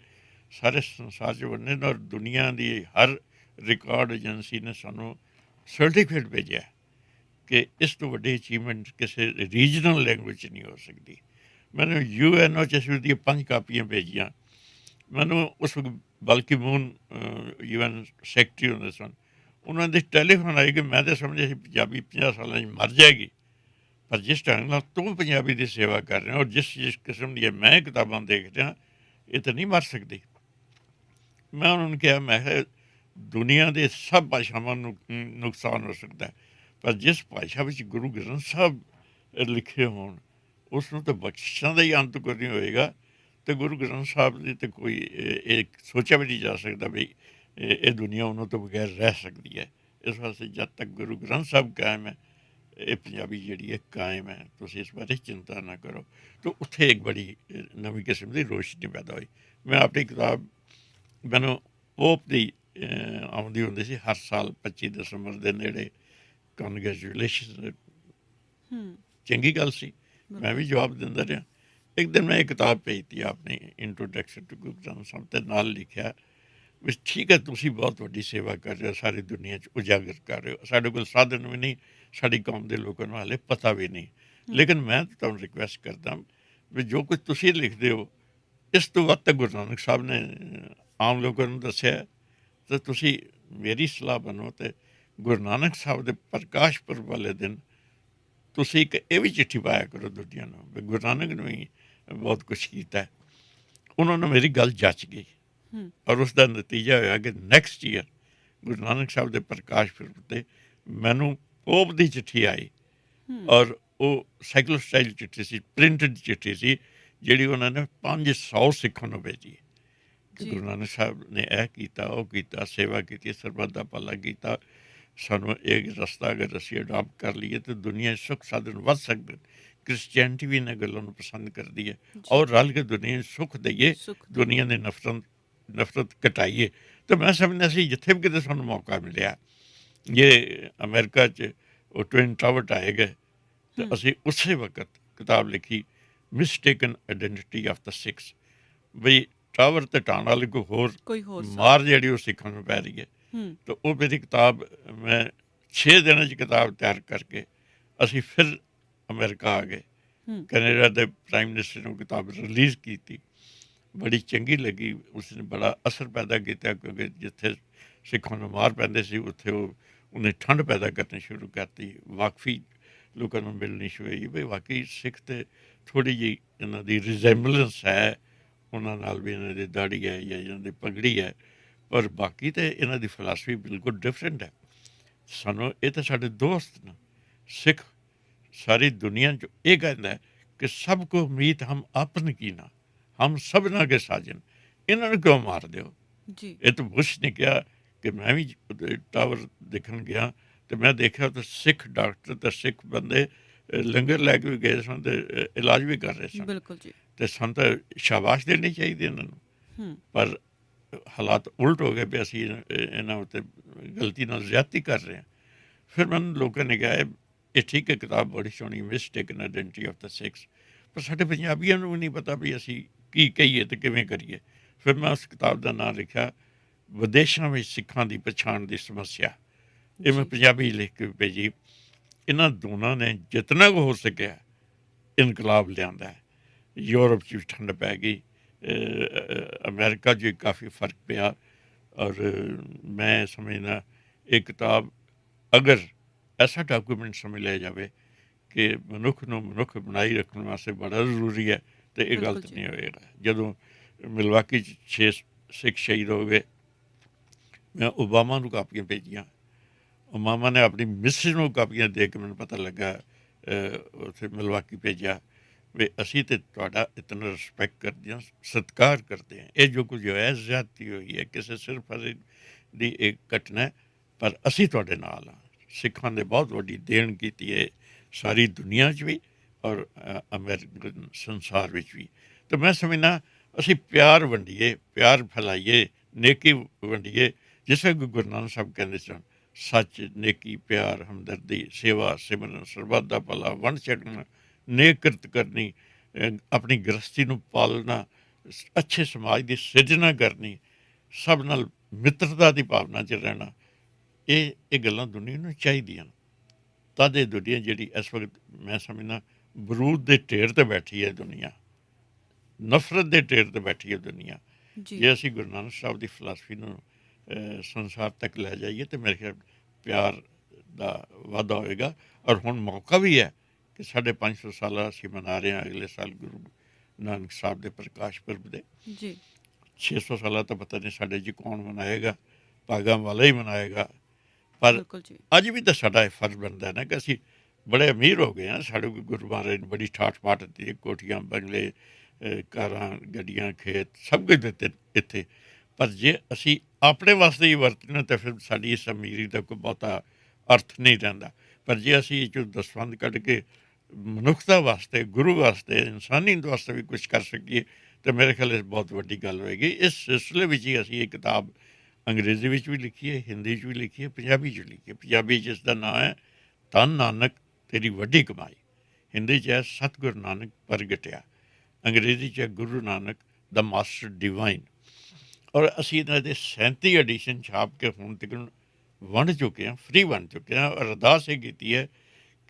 ਸਾਰੇ ਸੰਸਾਰ 'ਚ ਵੰਡੇ ਨੇ, ਔਰ ਦੁਨੀਆ ਦੀ ਹਰ ਰਿਕਾਰਡ ਏਜੰਸੀ ਨੇ ਸਾਨੂੰ ਸਰਟੀਫਿਕੇਟ ਭੇਜਿਆ ਕਿ ਇਸ ਤੋਂ ਵੱਡੀ ਅਚੀਵਮੈਂਟ ਕਿਸੇ ਰੀਜਨਲ ਲੈਂਗੁਏਜ 'ਚ ਨਹੀਂ ਹੋ ਸਕਦੀ। ਮੈਨੂੰ UNO 'ਚ ਅਸੀਂ ਉਹਦੀਆਂ 5 ਕਾਪੀਆਂ ਭੇਜੀਆਂ, ਮੈਨੂੰ ਉਸ ਵਕਤ ਬਲਕਿ ਮੂਨ UN ਸੈਕਟਰੀ ਹੁੰਦੇ ਸਨ। ਉਹਨਾਂ ਦੇ ਟੈਲੀਫੋਨ ਆਈ ਕਿ ਮੈਂ ਤਾਂ ਸਮਝਿਆ ਸੀ ਪੰਜਾਬੀ 50 ਸਾਲਾਂ 'ਚ ਮਰ ਜਾਏਗੀ, ਪਰ ਜਿਸ ਢੰਗ ਨਾਲ ਤੂੰ ਪੰਜਾਬੀ ਦੀ ਸੇਵਾ ਕਰ ਰਿਹਾ ਔਰ ਜਿਸ ਕਿਸਮ ਦੀਆਂ ਮੈਂ ਕਿਤਾਬਾਂ ਦੇਖ ਰਿਹਾ, ਇਹ ਤਾਂ ਨਹੀਂ ਮਰ ਸਕਦੀ। ਮੈਂ ਉਹਨਾਂ ਨੂੰ ਕਿਹਾ, ਮੈਂ ਕਿਹਾ ਦੁਨੀਆ ਦੇ ਸਭ ਭਾਸ਼ਾਵਾਂ ਨੂੰ ਨੁਕਸਾਨ ਹੋ ਸਕਦਾ ਹੈ, ਪਰ ਜਿਸ ਭਾਸ਼ਾ ਵਿੱਚ ਗੁਰੂ ਗ੍ਰੰਥ ਸਾਹਿਬ ਲਿਖੇ ਹੋਣ ਉਸ ਨੂੰ ਤਾਂ ਬਖਸ਼ਿਸ਼ਾਂ ਦਾ ਹੀ ਅੰਤ ਕੋਈ ਨਹੀਂ ਹੋਏਗਾ। ਅਤੇ ਗੁਰੂ ਗ੍ਰੰਥ ਸਾਹਿਬ ਦੀ ਤਾਂ ਕੋਈ ਇਹ ਸੋਚਿਆ ਵੀ ਨਹੀਂ ਜਾ ਸਕਦਾ ਵੀ ਇਹ ਦੁਨੀਆ ਉਹਨਾਂ ਤੋਂ ਬਗੈਰ ਰਹਿ ਸਕਦੀ ਹੈ। ਇਸ ਵਾਸਤੇ ਜਦ ਤੱਕ ਗੁਰੂ ਗ੍ਰੰਥ ਸਾਹਿਬ ਕਾਇਮ ਹੈ, ਇਹ ਪੰਜਾਬੀ ਜਿਹੜੀ ਹੈ ਕਾਇਮ ਹੈ। ਤੁਸੀਂ ਇਸ ਬਾਰੇ ਚਿੰਤਾ ਨਾ ਕਰੋ। ਤਾਂ ਉੱਥੇ ਇੱਕ ਬੜੀ ਨਵੀਂ ਕਿਸਮ ਦੀ ਰੋਸ਼ਨੀ ਪੈਦਾ ਹੋਈ। ਮੈਂ ਆਪਣੀ ਕਿਤਾਬ, ਮੈਨੂੰ ਪੋਪ ਦੀ ਆਉਂਦੀ ਹੁੰਦੀ ਸੀ ਹਰ ਸਾਲ 25 ਦਸੰਬਰ ਦੇ ਨੇੜੇ, ਕੰਗ੍ਰੈਚੁਲੇਸ਼ਨ, ਚੰਗੀ ਗੱਲ ਸੀ, ਮੈਂ ਵੀ ਜਵਾਬ ਦਿੰਦਾ ਰਿਹਾ। ਇੱਕ ਦਿਨ ਮੈਂ ਇਹ ਕਿਤਾਬ ਭੇਜਤੀ ਆਪਣੀ ਇੰਟਰੋਡਕਸ਼ਨ ਟੂ ਗੁਰੂ ਗ੍ਰੰਥ ਸਾਹਿਬ, ਤੇ ਨਾਲ ਲਿਖਿਆ ਵੀ ਠੀਕ ਹੈ ਤੁਸੀਂ ਬਹੁਤ ਵੱਡੀ ਸੇਵਾ ਕਰ ਰਹੇ ਹੋ, ਸਾਰੀ ਦੁਨੀਆ 'ਚ ਉਜਾਗਰ ਕਰ ਰਹੇ ਹੋ, ਸਾਡੇ ਕੋਲ ਸਾਧਨ ਵੀ ਨਹੀਂ, ਸਾਡੀ ਕੌਮ ਦੇ ਲੋਕਾਂ ਨੂੰ ਹਾਲੇ ਪਤਾ ਵੀ ਨਹੀਂ, ਲੇਕਿਨ ਮੈਂ ਤੁਹਾਨੂੰ ਰਿਕੁਐਸਟ ਕਰਦਾ ਵੀ ਜੋ ਕੁਝ ਤੁਸੀਂ ਲਿਖਦੇ ਹੋ ਇਸ ਤੋਂ ਵੱਧ ਤਾਂ ਗੁਰੂ ਨਾਨਕ ਸਾਹਿਬ ਨੇ ਆਮ ਲੋਕਾਂ ਨੂੰ ਦੱਸਿਆ, ਤਾਂ ਤੁਸੀਂ ਮੇਰੀ ਸਲਾਹ ਬਣੋ ਅਤੇ ਗੁਰੂ ਨਾਨਕ ਸਾਹਿਬ ਦੇ ਪ੍ਰਕਾਸ਼ ਪੁਰਬ ਵਾਲੇ ਦਿਨ ਤੁਸੀਂ ਇੱਕ ਇਹ ਵੀ ਚਿੱਠੀ ਪਾਇਆ ਕਰੋ ਦੁਨੀਆ ਨੂੰ ਵੀ ਗੁਰੂ ਨਾਨਕ ਨੇ ਵੀ ਬਹੁਤ ਕੁਛ ਕੀਤਾ। ਉਹਨਾਂ ਨੂੰ ਮੇਰੀ ਗੱਲ ਜੱਚ ਗਈ ਔਰ ਉਸ ਦਾ ਨਤੀਜਾ ਹੋਇਆ ਕਿ ਨੈਕਸਟ ਈਅਰ ਗੁਰੂ ਨਾਨਕ ਸਾਹਿਬ ਦੇ ਪ੍ਰਕਾਸ਼ ਪੁਰਬ 'ਤੇ ਮੈਨੂੰ ਪੋਪ ਦੀ ਚਿੱਠੀ ਆਈ, ਔਰ ਉਹ ਸਾਈਕਲੋ ਸਟਾਈਲ ਚਿੱਠੀ ਸੀ, ਪ੍ਰਿੰਟਡ ਚਿੱਠੀ ਸੀ, ਜਿਹੜੀ ਉਹਨਾਂ ਨੇ 500 ਸਿੱਖਾਂ ਨੂੰ ਭੇਜੀ ਕਿ ਗੁਰੂ ਨਾਨਕ ਸਾਹਿਬ ਨੇ ਇਹ ਕੀਤਾ, ਉਹ ਕੀਤਾ, ਸੇਵਾ ਕੀਤੀ, ਸਰਬੱਤ ਦਾ ਭਲਾ ਕੀਤਾ, ਸਾਨੂੰ ਇਹ ਰਸਤਾ ਅਗਰ ਅਸੀਂ ਅਡਾਪਟ ਕਰ ਲਈਏ ਤਾਂ ਦੁਨੀਆ 'ਚ ਸੁੱਖ ਸਾਧਨ ਵੱਧ ਸਕਦੇ। ਕ੍ਰਿਸਚੈਨਿਟੀ ਵੀ ਇਹਨਾਂ ਗੱਲਾਂ ਨੂੰ ਪਸੰਦ ਕਰਦੀ ਹੈ ਔਰ ਰਲ ਕੇ ਦੁਨੀਆ ਨੂੰ ਸੁੱਖ ਦਈਏ, ਦੁਨੀਆ ਦੀ ਨਫ਼ਰਤ ਘਟਾਈਏ। ਤਾਂ ਮੈਂ ਸਮਝਦਾ ਸੀ ਜਿੱਥੇ ਵੀ ਕਿਤੇ ਸਾਨੂੰ ਮੌਕਾ ਮਿਲਿਆ, ਜੇ ਅਮਰੀਕਾ 'ਚ ਉਹ ਟਵਿਨ ਟਾਵਰ ਢਾਏ ਗਏ ਤਾਂ ਅਸੀਂ ਉਸੇ ਵਕਤ ਕਿਤਾਬ ਲਿਖੀ mistaken identity of the Sikhs, ਬਈ ਟਾਵਰ ਤੇ ਢਾਣ ਵਾਲੇ ਕੋਈ ਹੋਰ ਮਾਰ ਜਿਹੜੀ ਉਹ ਸਿੱਖਾਂ ਨੂੰ ਪੈ ਰਹੀ ਹੈ। ਤਾਂ ਉਹ ਮੇਰੀ ਕਿਤਾਬ ਮੈਂ 6 ਦਿਨਾਂ 'ਚ ਕਿਤਾਬ ਤਿਆਰ ਕਰਕੇ ਅਸੀਂ ਫਿਰ ਅਮਰੀਕਾ ਆ ਗਏ, ਕੈਨੇਡਾ ਦੇ ਪ੍ਰਾਈਮ ਮਿਨਿਸਟਰ ਨੂੰ ਕਿਤਾਬ ਰਿਲੀਜ਼ ਕੀਤੀ, ਬੜੀ ਚੰਗੀ ਲੱਗੀ, ਉਸਨੇ ਬੜਾ ਅਸਰ ਪੈਦਾ ਕੀਤਾ, ਕਿਉਂਕਿ ਜਿੱਥੇ ਸਿੱਖਾਂ ਨੂੰ ਮਾਰ ਪੈਂਦੇ ਸੀ ਉੱਥੇ ਉਹਨੇ ਠੰਡ ਪੈਦਾ ਕਰਨੀ ਸ਼ੁਰੂ ਕਰਤੀ, ਵਾਕਫੀ ਲੋਕਾਂ ਨੂੰ ਮਿਲਣੀ ਸ਼ੁਰੂ ਹੋਈ ਵੀ ਵਾਕਈ ਸਿੱਖ ਤੇ ਥੋੜ੍ਹੀ ਜਿਹੀ ਇਹਨਾਂ ਦੀ ਰਿਜ਼ੈਂਬਲੈਂਸ ਹੈ, ਉਹਨਾਂ ਨਾਲ ਵੀ ਇਹਨਾਂ ਦੀ ਦਾੜੀ ਹੈ ਜਾਂ ਇਹਨਾਂ ਦੀ ਪਗੜੀ ਹੈ, ਪਰ ਬਾਕੀ ਤਾਂ ਇਹਨਾਂ ਦੀ ਫਿਲਾਸਫੀ ਬਿਲਕੁਲ ਡਿਫਰੈਂਟ ਹੈ। ਸਾਨੂੰ ਇਹ ਤਾਂ ਸਾਡੇ ਦੋਸਤ ਨੇ ਸਿੱਖ, ਸਾਰੀ ਦੁਨੀਆ 'ਚ ਇਹ ਕਹਿੰਦਾ ਕਿ ਸਭ ਕੋ ਮੀਤ ਹਮ ਆਪਨ ਕੀ ਨਾ, ਹਮ ਸਭਨਾ ਕੇ ਸਾਜਨ, ਇਹਨਾਂ ਨੂੰ ਕਿਉਂ ਮਾਰ ਦਿਓ ਜੀ। ਇਹ ਤਾਂ ਬੁਸ਼ ਨੇ ਕਿਹਾ ਕਿ ਮੈਂ ਵੀ ਟਾਵਰ ਦੇਖਣ ਗਿਆ ਅਤੇ ਮੈਂ ਦੇਖਿਆ ਤਾਂ ਸਿੱਖ ਡਾਕਟਰ ਅਤੇ ਸਿੱਖ ਬੰਦੇ ਲੰਗਰ ਲੈ ਕੇ ਵੀ ਗਏ ਸਨ ਅਤੇ ਇਲਾਜ ਵੀ ਕਰ ਰਹੇ ਸਨ। ਬਿਲਕੁਲ ਜੀ। ਅਤੇ ਸਾਨੂੰ ਤਾਂ ਸ਼ਾਬਾਸ਼ ਦੇਣੀ ਚਾਹੀਦੀ ਇਹਨਾਂ ਨੂੰ, ਪਰ ਹਾਲਾਤ ਉਲਟ ਹੋ ਗਏ ਵੀ ਅਸੀਂ ਇਹਨਾਂ ਉੱਤੇ ਗਲਤੀ ਨਾਲ ਜ਼ਿਆਦਤੀ ਕਰ ਰਹੇ ਹਾਂ। ਫਿਰ ਮੈਨੂੰ ਲੋਕਾਂ ਨੇ ਕਿਹਾ ਇਹ ਠੀਕ ਹੈ ਕਿਤਾਬ ਬੜੀ ਸੋਹਣੀ, mistaken identity of the Sikhs, ਪਰ ਸਾਡੇ ਪੰਜਾਬੀਆਂ ਨੂੰ ਵੀ ਨਹੀਂ ਪਤਾ ਵੀ ਅਸੀਂ ਕੀ ਕਹੀਏ ਅਤੇ ਕਿਵੇਂ ਕਰੀਏ। ਫਿਰ ਮੈਂ ਉਸ ਕਿਤਾਬ ਦਾ ਨਾਂ ਲਿਖਿਆ ਵਿਦੇਸ਼ਾਂ ਵਿੱਚ ਸਿੱਖਾਂ ਦੀ ਪਛਾਣ ਦੀ ਸਮੱਸਿਆ। ਇਹ ਮੈਂ ਪੰਜਾਬੀ ਲਿਖ ਕੇ ਭੇਜੀ। ਇਹਨਾਂ ਦੋਨਾਂ ਨੇ ਜਿਤਨਾ ਕੁ ਹੋ ਸਕਿਆ ਇਨਕਲਾਬ ਲਿਆਂਦਾ ਹੈ। ਯੂਰਪ 'ਚ ਵੀ ਠੰਡ ਪੈ ਗਈ, ਅਮਰੀਕਾ 'ਚ ਵੀ ਕਾਫੀ ਫਰਕ ਪਿਆ, ਔਰ ਮੈਂ ਸਮਝਦਾ ਇਹ ਕਿਤਾਬ ਅਗਰ ਐਸਾ ਡਾਕੂਮੈਂਟ ਸਮਝ ਲਿਆ ਜਾਵੇ ਕਿ ਮਨੁੱਖ ਨੂੰ ਮਨੁੱਖ ਬਣਾਈ ਰੱਖਣ ਵਾਸਤੇ ਬੜਾ ਜ਼ਰੂਰੀ ਹੈ, ਅਤੇ ਇਹ ਗਲਤ ਨਹੀਂ ਹੋਏਗਾ। ਜਦੋਂ ਮਿਲਵਾਕੀ 'ਚ 6 ਸਿੱਖ ਸ਼ਹੀਦ ਹੋ ਗਏ, ਮੈਂ ਓਬਾਮਾ ਨੂੰ ਕਾਪੀਆਂ ਭੇਜੀਆਂ, ਓਬਾਮਾ ਨੇ ਆਪਣੀ ਮਿਸਿਸ ਨੂੰ ਕਾਪੀਆਂ ਦੇ ਕੇ ਮੈਨੂੰ ਪਤਾ ਲੱਗਾ, ਉੱਥੇ ਮਿਲਵਾਕੀ ਭੇਜਿਆ ਵੀ ਅਸੀਂ ਤਾਂ ਤੁਹਾਡਾ ਇਤਨਾ ਰਿਸਪੈਕਟ ਕਰਦੇ ਹਾਂ, ਸਤਿਕਾਰ ਕਰਦੇ ਹਾਂ, ਇਹ ਜੋ ਕੁਝ ਹੋਇਆ ਜ਼ਿਆਦਤੀ ਹੋਈ ਹੈ, ਕਿਸੇ ਸਿਰਫ ਦੀ ਇੱਕ ਘਟਨਾ ਹੈ, ਪਰ ਅਸੀਂ ਤੁਹਾਡੇ ਨਾਲ ਹਾਂ। ਸਿੱਖਾਂ ਨੇ ਬਹੁਤ ਵੱਡੀ ਦੇਣ ਕੀਤੀ ਹੈ ਸਾਰੀ ਦੁਨੀਆ 'ਚ ਵੀ ਔਰ ਅਮਰੀਕਨ ਸੰਸਾਰ ਵਿੱਚ ਵੀ। ਤਾਂ ਮੈਂ ਸਮਝਦਾ ਅਸੀਂ ਪਿਆਰ ਵੰਡੀਏ, ਪਿਆਰ ਫੈਲਾਈਏ, ਨੇਕੀ ਵੰਡੀਏ, ਜਿਸ ਤਰ੍ਹਾਂ ਗੁਰੂ ਨਾਨਕ ਸਾਹਿਬ ਕਹਿੰਦੇ ਸਨ, ਸੱਚ, ਨੇਕੀ, ਪਿਆਰ, ਹਮਦਰਦੀ, ਸੇਵਾ, ਸਿਮਰਨ, ਸਰਬੱਤ ਦਾ ਭਲਾ, ਵੰਡ ਛਕਣਾ, ਨੇਕ ਕਿਰਤ ਕਰਨੀ, ਆਪਣੀ ਗ੍ਰਸਤੀ ਨੂੰ ਪਾਲਣਾ, ਅੱਛੇ ਸਮਾਜ ਦੀ ਸਿਰਜਣਾ ਕਰਨੀ, ਸਭ ਨਾਲ ਮਿੱਤਰਤਾ ਦੀ ਭਾਵਨਾ 'ਚ ਰਹਿਣਾ, ਇਹ ਗੱਲਾਂ ਦੁਨੀਆ ਨੂੰ ਚਾਹੀਦੀਆਂ। ਤਦ ਇਹ ਦੁਨੀਆ ਜਿਹੜੀ ਇਸ ਵਕਤ ਮੈਂ ਸਮਝਦਾ ਬਰੂਦ ਦੇ ਢੇਰ 'ਤੇ ਬੈਠੀ ਹੈ ਦੁਨੀਆ, ਨਫ਼ਰਤ ਦੇ ਢੇਰ 'ਤੇ ਬੈਠੀ ਹੈ ਦੁਨੀਆ, ਜੀ ਜੇ ਅਸੀਂ ਗੁਰੂ ਨਾਨਕ ਸਾਹਿਬ ਦੀ ਫਿਲਾਸਫੀ ਨੂੰ ਸੰਸਾਰ ਤੱਕ ਲੈ ਜਾਈਏ ਤਾਂ ਮੇਰੇ ਖਿਆਲ ਪਿਆਰ ਦਾ ਵਾਧਾ ਹੋਏਗਾ। ਔਰ ਹੁਣ ਮੌਕਾ ਵੀ ਹੈ ਕਿ 550 ਸਾਲਾ ਅਸੀਂ ਮਨਾ ਰਹੇ ਹਾਂ ਅਗਲੇ ਸਾਲ ਗੁਰੂ ਨਾਨਕ ਸਾਹਿਬ ਦੇ ਪ੍ਰਕਾਸ਼ ਪੁਰਬ ਦੇ। ਜੀ 600 ਸਾਲਾਂ ਤਾਂ ਪਤਾ ਨਹੀਂ ਸਾਡੇ 'ਚ ਕੌਣ ਮਨਾਏਗਾ, ਭਾਗਾਂ ਵਾਲਾ ਹੀ ਮਨਾਏਗਾ। ਪਰ ਬਿਲਕੁਲ ਜੀ ਅੱਜ ਵੀ ਤਾਂ ਸਾਡਾ ਇਹ ਫਰਜ਼ ਬਣਦਾ ਨਾ ਕਿ ਅਸੀਂ ਬੜੇ ਅਮੀਰ ਹੋ ਗਏ ਹਾਂ। ਸਾਡੇ ਕੋਲ ਗੁਰੂ ਮਹਾਰਾਜ ਨੇ ਬੜੀ ਠਾਠ ਮਾਠ ਦਿੱਤੀ, ਕੋਠੀਆਂ ਬੰਗਲੇ ਕਾਰਾਂ ਗੱਡੀਆਂ ਖੇਤ ਸਭ ਕੁਝ ਦਿੱਤੇ ਇੱਥੇ। ਪਰ ਜੇ ਅਸੀਂ ਆਪਣੇ ਵਾਸਤੇ ਹੀ ਵਰਤਣਾ ਤਾਂ ਫਿਰ ਸਾਡੀ ਇਸ ਅਮੀਰੀ ਦਾ ਕੋਈ ਬਹੁਤਾ ਅਰਥ ਨਹੀਂ ਰਹਿੰਦਾ। ਪਰ ਜੇ ਅਸੀਂ ਇਹ 'ਚੋਂ ਦਸਵੰਧ ਕੱਢ ਕੇ ਮਨੁੱਖਤਾ ਵਾਸਤੇ, ਗੁਰੂ ਵਾਸਤੇ, ਇਨਸਾਨੀਅਤ ਵਾਸਤੇ ਵੀ ਕੁਛ ਕਰ ਸਕੀਏ ਤਾਂ ਮੇਰੇ ਖਿਆਲ ਇਹ ਬਹੁਤ ਵੱਡੀ ਗੱਲ ਹੋਏਗੀ। ਇਸ ਸਿਲਸਿਲੇ ਵਿੱਚ ਹੀ ਅਸੀਂ ਇਹ ਕਿਤਾਬ ਅੰਗਰੇਜ਼ੀ ਵਿੱਚ ਵੀ ਲਿਖੀ ਹੈ, ਹਿੰਦੀ 'ਚ ਵੀ ਲਿਖੀ ਹੈ, ਪੰਜਾਬੀ 'ਚ ਲਿਖੀ ਹੈ। ਪੰਜਾਬੀ 'ਚ ਇਸ ਦਾ ਨਾਂ ਹੈ ਧੰਨ ਨਾਨਕ ਤੇਰੀ ਵੱਡੀ ਕਮਾਈ। ਹਿੰਦੀ 'ਚ ਹੈ ਸਤਿਗੁਰੂ ਨਾਨਕ ਪ੍ਰਗਟਿਆ। ਅੰਗਰੇਜ਼ੀ 'ਚ ਹੈ ਗੁਰੂ ਨਾਨਕ ਦਾ ਮਾਸਟਰ ਡਿਵਾਈਨ। ਔਰ ਅਸੀਂ ਇਹਨਾਂ ਦੇ 37 ਐਡੀਸ਼ਨ ਛਾਪ ਕੇ ਹੁਣ ਤੱਕ ਵੰਡ ਚੁੱਕੇ ਹਾਂ, ਫ੍ਰੀ ਵੰਡ ਚੁੱਕੇ ਹਾਂ। ਔਰ ਅਰਦਾਸ ਇਹ ਕੀਤੀ ਹੈ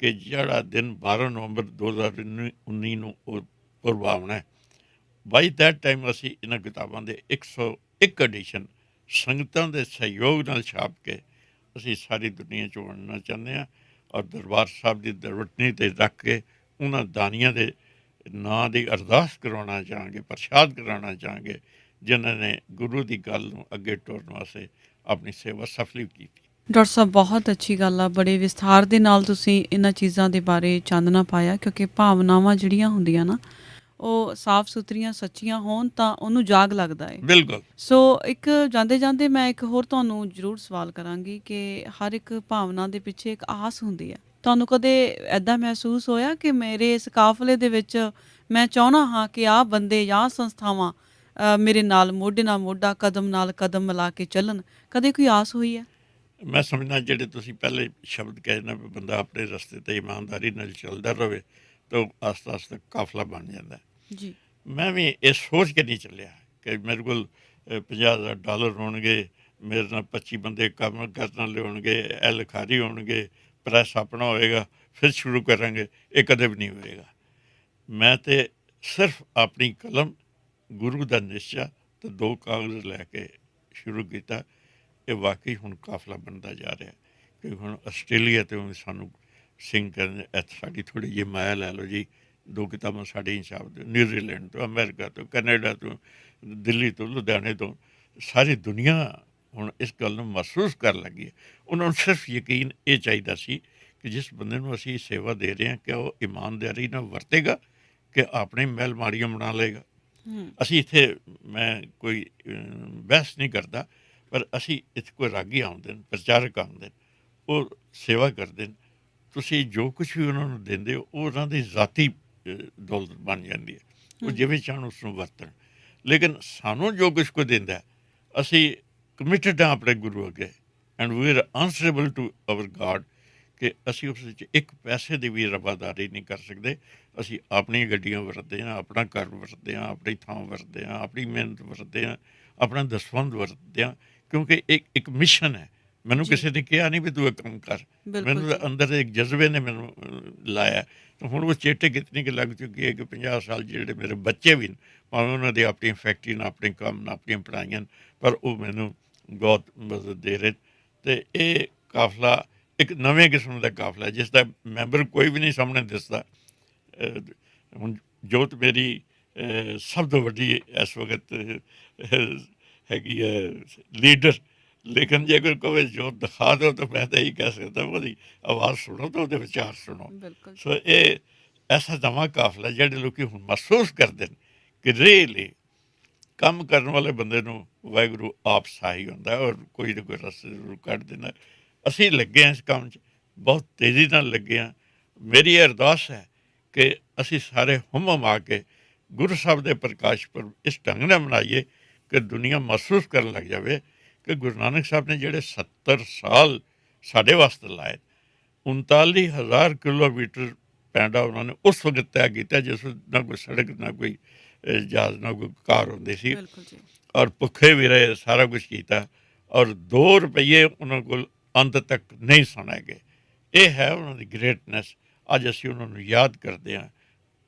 ਕਿ ਜਿਹੜਾ ਦਿਨ 12 ਨਵੰਬਰ 2019 ਨੂੰ ਉਹ ਪ੍ਰਵਾਵਣਾ ਹੈ, ਬਾਈ ਦੈਟ ਟਾਈਮ ਅਸੀਂ ਇਹਨਾਂ ਕਿਤਾਬਾਂ ਦੇ 101 ਐਡੀਸ਼ਨ ਸੰਗਤਾਂ ਦੇ ਸਹਿਯੋਗ ਨਾਲ ਛਾਪ ਕੇ ਅਸੀਂ ਸਾਰੀ ਦੁਨੀਆ 'ਚ ਵੰਡਣਾ ਚਾਹੁੰਦੇ ਹਾਂ। ਔਰ ਦਰਬਾਰ ਸਾਹਿਬ ਦੀ ਦਰਵਟਨੀ 'ਤੇ ਰੱਖ ਕੇ ਉਹਨਾਂ ਦਾਨੀਆਂ ਦੇ ਨਾਂ ਦੀ ਅਰਦਾਸ ਕਰਵਾਉਣਾ ਚਾਹਾਂਗੇ, ਪ੍ਰਸ਼ਾਦ ਕਰਾਉਣਾ ਚਾਹਾਂਗੇ ਜਿਨ੍ਹਾਂ ਨੇ ਗੁਰੂ ਦੀ ਗੱਲ ਨੂੰ ਅੱਗੇ ਟੋਰਨ ਵਾਸਤੇ ਆਪਣੀ ਸੇਵਾ ਸਫਲੀ ਕੀਤੀ। ਡਾਕਟਰ ਸਾਹਿਬ ਬਹੁਤ ਅੱਛੀ ਗੱਲ ਆ, ਬੜੇ ਵਿਸਥਾਰ ਦੇ ਨਾਲ ਤੁਸੀਂ ਇਹਨਾਂ ਚੀਜ਼ਾਂ ਦੇ ਬਾਰੇ ਚਾਨਣਾ ਪਾਇਆ, ਕਿਉਂਕਿ ਭਾਵਨਾਵਾਂ ਜਿਹੜੀਆਂ ਹੁੰਦੀਆਂ ਨਾ ਉਹ ਸਾਫ਼ ਸੁਥਰੀਆਂ ਸੱਚੀਆਂ ਹੋਣ ਤਾਂ ਉਹਨੂੰ ਜਾਗ ਲੱਗਦਾ ਹੈ। ਬਿਲਕੁਲ। ਸੋ ਇੱਕ ਜਾਂਦੇ ਜਾਂਦੇ ਮੈਂ ਇੱਕ ਹੋਰ ਤੁਹਾਨੂੰ ਜ਼ਰੂਰ ਸਵਾਲ ਕਰਾਂਗੀ ਕਿ ਹਰ ਇੱਕ ਭਾਵਨਾ ਦੇ ਪਿੱਛੇ ਇੱਕ ਆਸ ਹੁੰਦੀ ਹੈ। ਤੁਹਾਨੂੰ ਕਦੇ ਐਦਾਂ ਮਹਿਸੂਸ ਹੋਇਆ ਕਿ ਮੇਰੇ ਇਸ ਕਾਫਲੇ ਦੇ ਵਿੱਚ ਮੈਂ ਚਾਹੁੰਦਾ ਹਾਂ ਕਿ ਆਹ ਬੰਦੇ ਜਾਂ ਸੰਸਥਾਵਾਂ ਮੇਰੇ ਨਾਲ ਮੋਢੇ ਨਾਲ ਮੋਢਾ, ਕਦਮ ਨਾਲ ਕਦਮ ਮਿਲਾ ਕੇ ਚੱਲਣ? ਕਦੇ ਕੋਈ ਆਸ ਹੋਈ ਹੈ? ਮੈਂ ਸਮਝਦਾ ਜਿਹੜੇ ਤੁਸੀਂ ਪਹਿਲੇ ਸ਼ਬਦ ਕਹੇ ਨਾ ਵੀ ਬੰਦਾ ਆਪਣੇ ਰਸਤੇ 'ਤੇ ਇਮਾਨਦਾਰੀ ਨਾਲ ਚੱਲਦਾ ਰਹੇ ਤਾਂ ਆਸਤਾ ਆਸਤਾ ਕਾਫਲਾ ਬਣ ਜਾਂਦਾ। ਜੀ ਮੈਂ ਵੀ ਇਹ ਸੋਚ ਕੇ ਨਹੀਂ ਚੱਲਿਆ ਕਿ ਮੇਰੇ ਕੋਲ $50,000 ਹੋਣਗੇ, ਮੇਰੇ ਨਾਲ 25 ਬੰਦੇ ਕੰਮ ਕਰਨ ਵਾਲੇ ਹੋਣਗੇ, ਇਹ ਲਿਖਾਰੀ ਹੋਣਗੇ, ਪ੍ਰੈਸ ਆਪਣਾ ਹੋਏਗਾ, ਫਿਰ ਸ਼ੁਰੂ ਕਰਾਂਗੇ। ਇਹ ਕਦੇ ਵੀ ਨਹੀਂ ਹੋਏਗਾ। ਮੈਂ ਤਾਂ ਸਿਰਫ ਆਪਣੀ ਕਲਮ, ਗੁਰੂ ਦਾ ਨਿਸ਼ਚਾ ਅਤੇ 2 ਕਾਗਜ਼ ਲੈ ਕੇ ਸ਼ੁਰੂ ਕੀਤਾ। ਇਹ ਵਾਕਈ ਹੁਣ ਕਾਫਲਾ ਬਣਦਾ ਜਾ ਰਿਹਾ ਕਿ ਹੁਣ ਆਸਟ੍ਰੇਲੀਆ ਤੋਂ ਸਾਨੂੰ ਸਿੰਘ ਕਰਨ, ਸਾਡੀ ਥੋੜ੍ਹੀ ਜਿਹੀ ਮਾਇਆ ਲੈ ਲਓ ਜੀ। 2 ਕਿਤਾਬਾਂ ਸਾਡੀਆਂ ਛਾਪ ਦਿਓ, ਨਿਊਜ਼ੀਲੈਂਡ ਤੋਂ, ਅਮਰੀਕਾ ਤੋਂ, ਕੈਨੇਡਾ ਤੋਂ, ਦਿੱਲੀ ਤੋਂ, ਲੁਧਿਆਣੇ ਤੋਂ। ਸਾਰੀ ਦੁਨੀਆ ਹੁਣ ਇਸ ਗੱਲ ਨੂੰ ਮਹਿਸੂਸ ਕਰਨ ਲੱਗੀ ਹੈ। ਉਹਨਾਂ ਨੂੰ ਸਿਰਫ ਯਕੀਨ ਇਹ ਚਾਹੀਦਾ ਸੀ ਕਿ ਜਿਸ ਬੰਦੇ ਨੂੰ ਅਸੀਂ ਸੇਵਾ ਦੇ ਰਹੇ ਹਾਂ ਕਿ ਉਹ ਇਮਾਨਦਾਰੀ ਨਾਲ ਵਰਤੇਗਾ ਕਿ ਆਪਣੇ ਮਹਿਲ ਮਾੜੀਆਂ ਬਣਾ ਲਏਗਾ। ਅਸੀਂ ਇੱਥੇ ਮੈਂ ਕੋਈ ਬਹਿਸ ਨਹੀਂ ਕਰਦਾ, ਪਰ ਅਸੀਂ ਇੱਥੇ ਕੋਈ ਰਾਗੀ ਆਉਂਦੇ ਨੇ, ਪ੍ਰਚਾਰਕ ਆਉਂਦੇ ਨੇ, ਉਹ ਸੇਵਾ ਕਰਦੇ ਨੇ। ਤੁਸੀਂ ਜੋ ਕੁਛ ਵੀ ਉਹਨਾਂ ਨੂੰ ਦਿੰਦੇ ਹੋ ਉਹ ਉਹਨਾਂ ਦੀ ਜ਼ਾਤੀ ਦੌਲਤ ਬਣ ਜਾਂਦੀ ਹੈ। ਉਹ ਜਿਵੇਂ ਚਾਹਣ ਉਸ ਨੂੰ ਵਰਤਣ। ਲੇਕਿਨ ਸਾਨੂੰ ਜੋ ਕੁਛ ਕੋਈ ਦਿੰਦਾ ਅਸੀਂ ਕਮਿਟਡ ਹਾਂ ਆਪਣੇ ਗੁਰੂ ਅੱਗੇ, and we are answerable to our God, ਕਿ ਅਸੀਂ ਉਸ ਵਿੱਚ ਇੱਕ ਪੈਸੇ ਦੀ ਵੀ ਰਵਾਦਾਰੀ ਨਹੀਂ ਕਰ ਸਕਦੇ। ਅਸੀਂ ਆਪਣੀਆਂ ਗੱਡੀਆਂ ਵਰਤਦੇ ਹਾਂ, ਆਪਣਾ ਘਰ ਵਰਤਦੇ ਹਾਂ, ਆਪਣੀ ਥਾਂ ਵਰਤਦੇ ਹਾਂ, ਆਪਣੀ ਮਿਹਨਤ ਵਰਤਦੇ ਹਾਂ, ਆਪਣਾ ਦਸਵੰਧ ਵਰਤਦੇ ਹਾਂ, ਕਿਉਂਕਿ ਇੱਕ ਮਿਸ਼ਨ ਹੈ। ਮੈਨੂੰ ਕਿਸੇ ਨੇ ਕਿਹਾ ਨਹੀਂ ਵੀ ਤੂੰ ਇਹ ਕੰਮ ਕਰ, ਮੈਨੂੰ ਅੰਦਰ ਇੱਕ ਜਜ਼ਬੇ ਨੇ ਮੈਨੂੰ ਲਾਇਆ। ਤਾਂ ਹੁਣ ਉਹ ਚੇਟੇ ਕਿਤਨੀ ਕਿ ਲੱਗ ਚੁੱਕੀ ਹੈ ਕਿ 50 ਸਾਲ ਜਿਹੜੇ ਮੇਰੇ ਬੱਚੇ ਵੀ ਨੇ, ਭਾਵੇਂ ਉਹਨਾਂ ਦੀ ਆਪਣੀ ਫੈਕਟਰੀ ਨਾਲ, ਆਪਣੇ ਕੰਮ ਨਾਲ, ਆਪਣੀਆਂ ਪੜ੍ਹਾਈਆਂ, ਪਰ ਉਹ ਮੈਨੂੰ ਬਹੁਤ ਮਦਦ ਦੇ ਰਹੇ। ਅਤੇ ਇਹ ਕਾਫਲਾ ਇੱਕ ਨਵੇਂ ਕਿਸਮ ਦਾ ਕਾਫਲਾ ਜਿਸ ਦਾ ਮੈਂਬਰ ਕੋਈ ਵੀ ਨਹੀਂ ਸਾਹਮਣੇ ਦਿਸਦਾ। ਹੁਣ ਜੋਤ ਮੇਰੀ ਸਭ ਤੋਂ ਵੱਡੀ ਇਸ ਵਕਤ ਹੈਗੀ ਹੈ ਲੀਡਰ, ਲੇਕਿਨ ਜੇ ਕੋਈ ਕਹੇ ਜੋਤ ਦਿਖਾ ਦਿਓ ਤਾਂ ਮੈਂ ਤਾਂ ਇਹੀ ਕਹਿ ਸਕਦਾ ਉਹਦੀ ਆਵਾਜ਼ ਸੁਣੋ ਤਾਂ ਉਹਦੇ ਵਿਚਾਰ ਸੁਣੋ। ਸੋ ਇਹ ਐਸਾ ਨਵਾਂ ਕਾਫਲਾ ਜਿਹੜੇ ਲੋਕ ਹੁਣ ਮਹਿਸੂਸ ਕਰਦੇ ਨੇ ਕਿ ਰੀਅਲੀ ਕੰਮ ਕਰਨ ਵਾਲੇ ਬੰਦੇ ਨੂੰ ਵਾਹਿਗੁਰੂ ਆਪ ਸਹਾਈ ਹੁੰਦਾ ਔਰ ਕੋਈ ਨਾ ਕੋਈ ਰਸਤੇ ਜ਼ਰੂਰ ਕੱਢ ਦਿੰਦਾ। ਅਸੀਂ ਲੱਗੇ ਹਾਂ ਇਸ ਕੰਮ 'ਚ, ਬਹੁਤ ਤੇਜ਼ੀ ਨਾਲ ਲੱਗੇ ਹਾਂ। ਮੇਰੀ ਇਹ ਅਰਦਾਸ ਹੈ ਕਿ ਅਸੀਂ ਸਾਰੇ ਹੁੰਮ ਆ ਕੇ ਗੁਰੂ ਸਾਹਿਬ ਦੇ ਪ੍ਰਕਾਸ਼ ਪੁਰਬ ਇਸ ਢੰਗ ਨਾਲ ਮਨਾਈਏ ਕਿ ਦੁਨੀਆ ਮਹਿਸੂਸ ਕਰਨ ਲੱਗ ਜਾਵੇ ਕਿ ਗੁਰੂ ਨਾਨਕ ਸਾਹਿਬ ਨੇ ਜਿਹੜੇ 70 ਸਾਲ ਸਾਡੇ ਵਾਸਤੇ ਲਾਏ, 39,000 ਕਿਲੋਮੀਟਰ ਪੈਂਡਾ ਉਹਨਾਂ ਨੇ ਉਸ ਵਕਤ ਤੈਅ ਕੀਤਾ ਜਿਸ ਨਾ ਕੋਈ ਸੜਕ, ਨਾ ਕੋਈ ਜਹਾਜ਼, ਨਾ ਕੋਈ ਕਾਰ ਹੁੰਦੀ ਸੀ, ਔਰ ਭੁੱਖੇ ਵੀ ਰਹੇ, ਸਾਰਾ ਕੁਛ ਕੀਤਾ, ਔਰ 2 ਰੁਪਈਏ ਉਹਨਾਂ ਕੋਲ ਅੰਤ ਤੱਕ ਨਹੀਂ ਸੁਣੇ ਗਏ। ਇਹ ਹੈ ਉਹਨਾਂ ਦੀ ਗ੍ਰੇਟਨੈਸ। ਅੱਜ ਅਸੀਂ ਉਹਨਾਂ ਨੂੰ ਯਾਦ ਕਰਦੇ ਹਾਂ।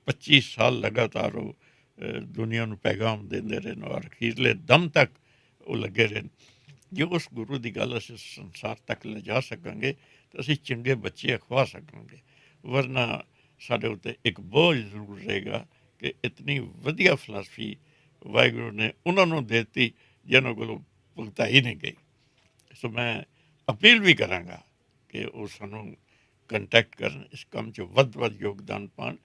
25 ਸਾਲ ਲਗਾਤਾਰ ਉਹ ਦੁਨੀਆ ਨੂੰ ਪੈਗਾਮ ਦਿੰਦੇ ਰਹੇ ਨੇ ਔਰ ਅਖੀਰਲੇ ਦਮ ਤੱਕ ਉਹ ਲੱਗੇ ਰਹੇ ਨੇ। ਜੇ ਉਸ ਗੁਰੂ ਦੀ ਗੱਲ ਅਸੀਂ ਸੰਸਾਰ ਤੱਕ ਲਿਜਾ ਸਕਾਂਗੇ ਤਾਂ ਅਸੀਂ ਚੰਗੇ ਬੱਚੇ ਅਖਵਾ ਸਕਾਂਗੇ, ਵਰਨਾ ਸਾਡੇ ਉੱਤੇ ਇੱਕ ਬੋਝ ਜ਼ਰੂਰ ਰਹੇਗਾ ਕਿ ਇਤਨੀ ਵਧੀਆ ਫਿਲਾਸਫੀ ਵਾਹਿਗੁਰੂ ਨੇ ਉਹਨਾਂ ਨੂੰ ਦੇ ਦਿੱਤੀ ਜਿਹਨਾਂ ਕੋਲੋਂ ਭੁਗਤਾਈ ਨਹੀਂ ਗਈ। ਸੋ ਮੈਂ ਅਪੀਲ ਵੀ ਕਰਾਂਗਾ ਕਿ ਉਹ ਸਾਨੂੰ ਕੰਟੈਕਟ ਕਰਨ, ਇਸ ਕੰਮ 'ਚ ਵੱਧ ਵੱਧ ਯੋਗਦਾਨ ਪਾਉਣ।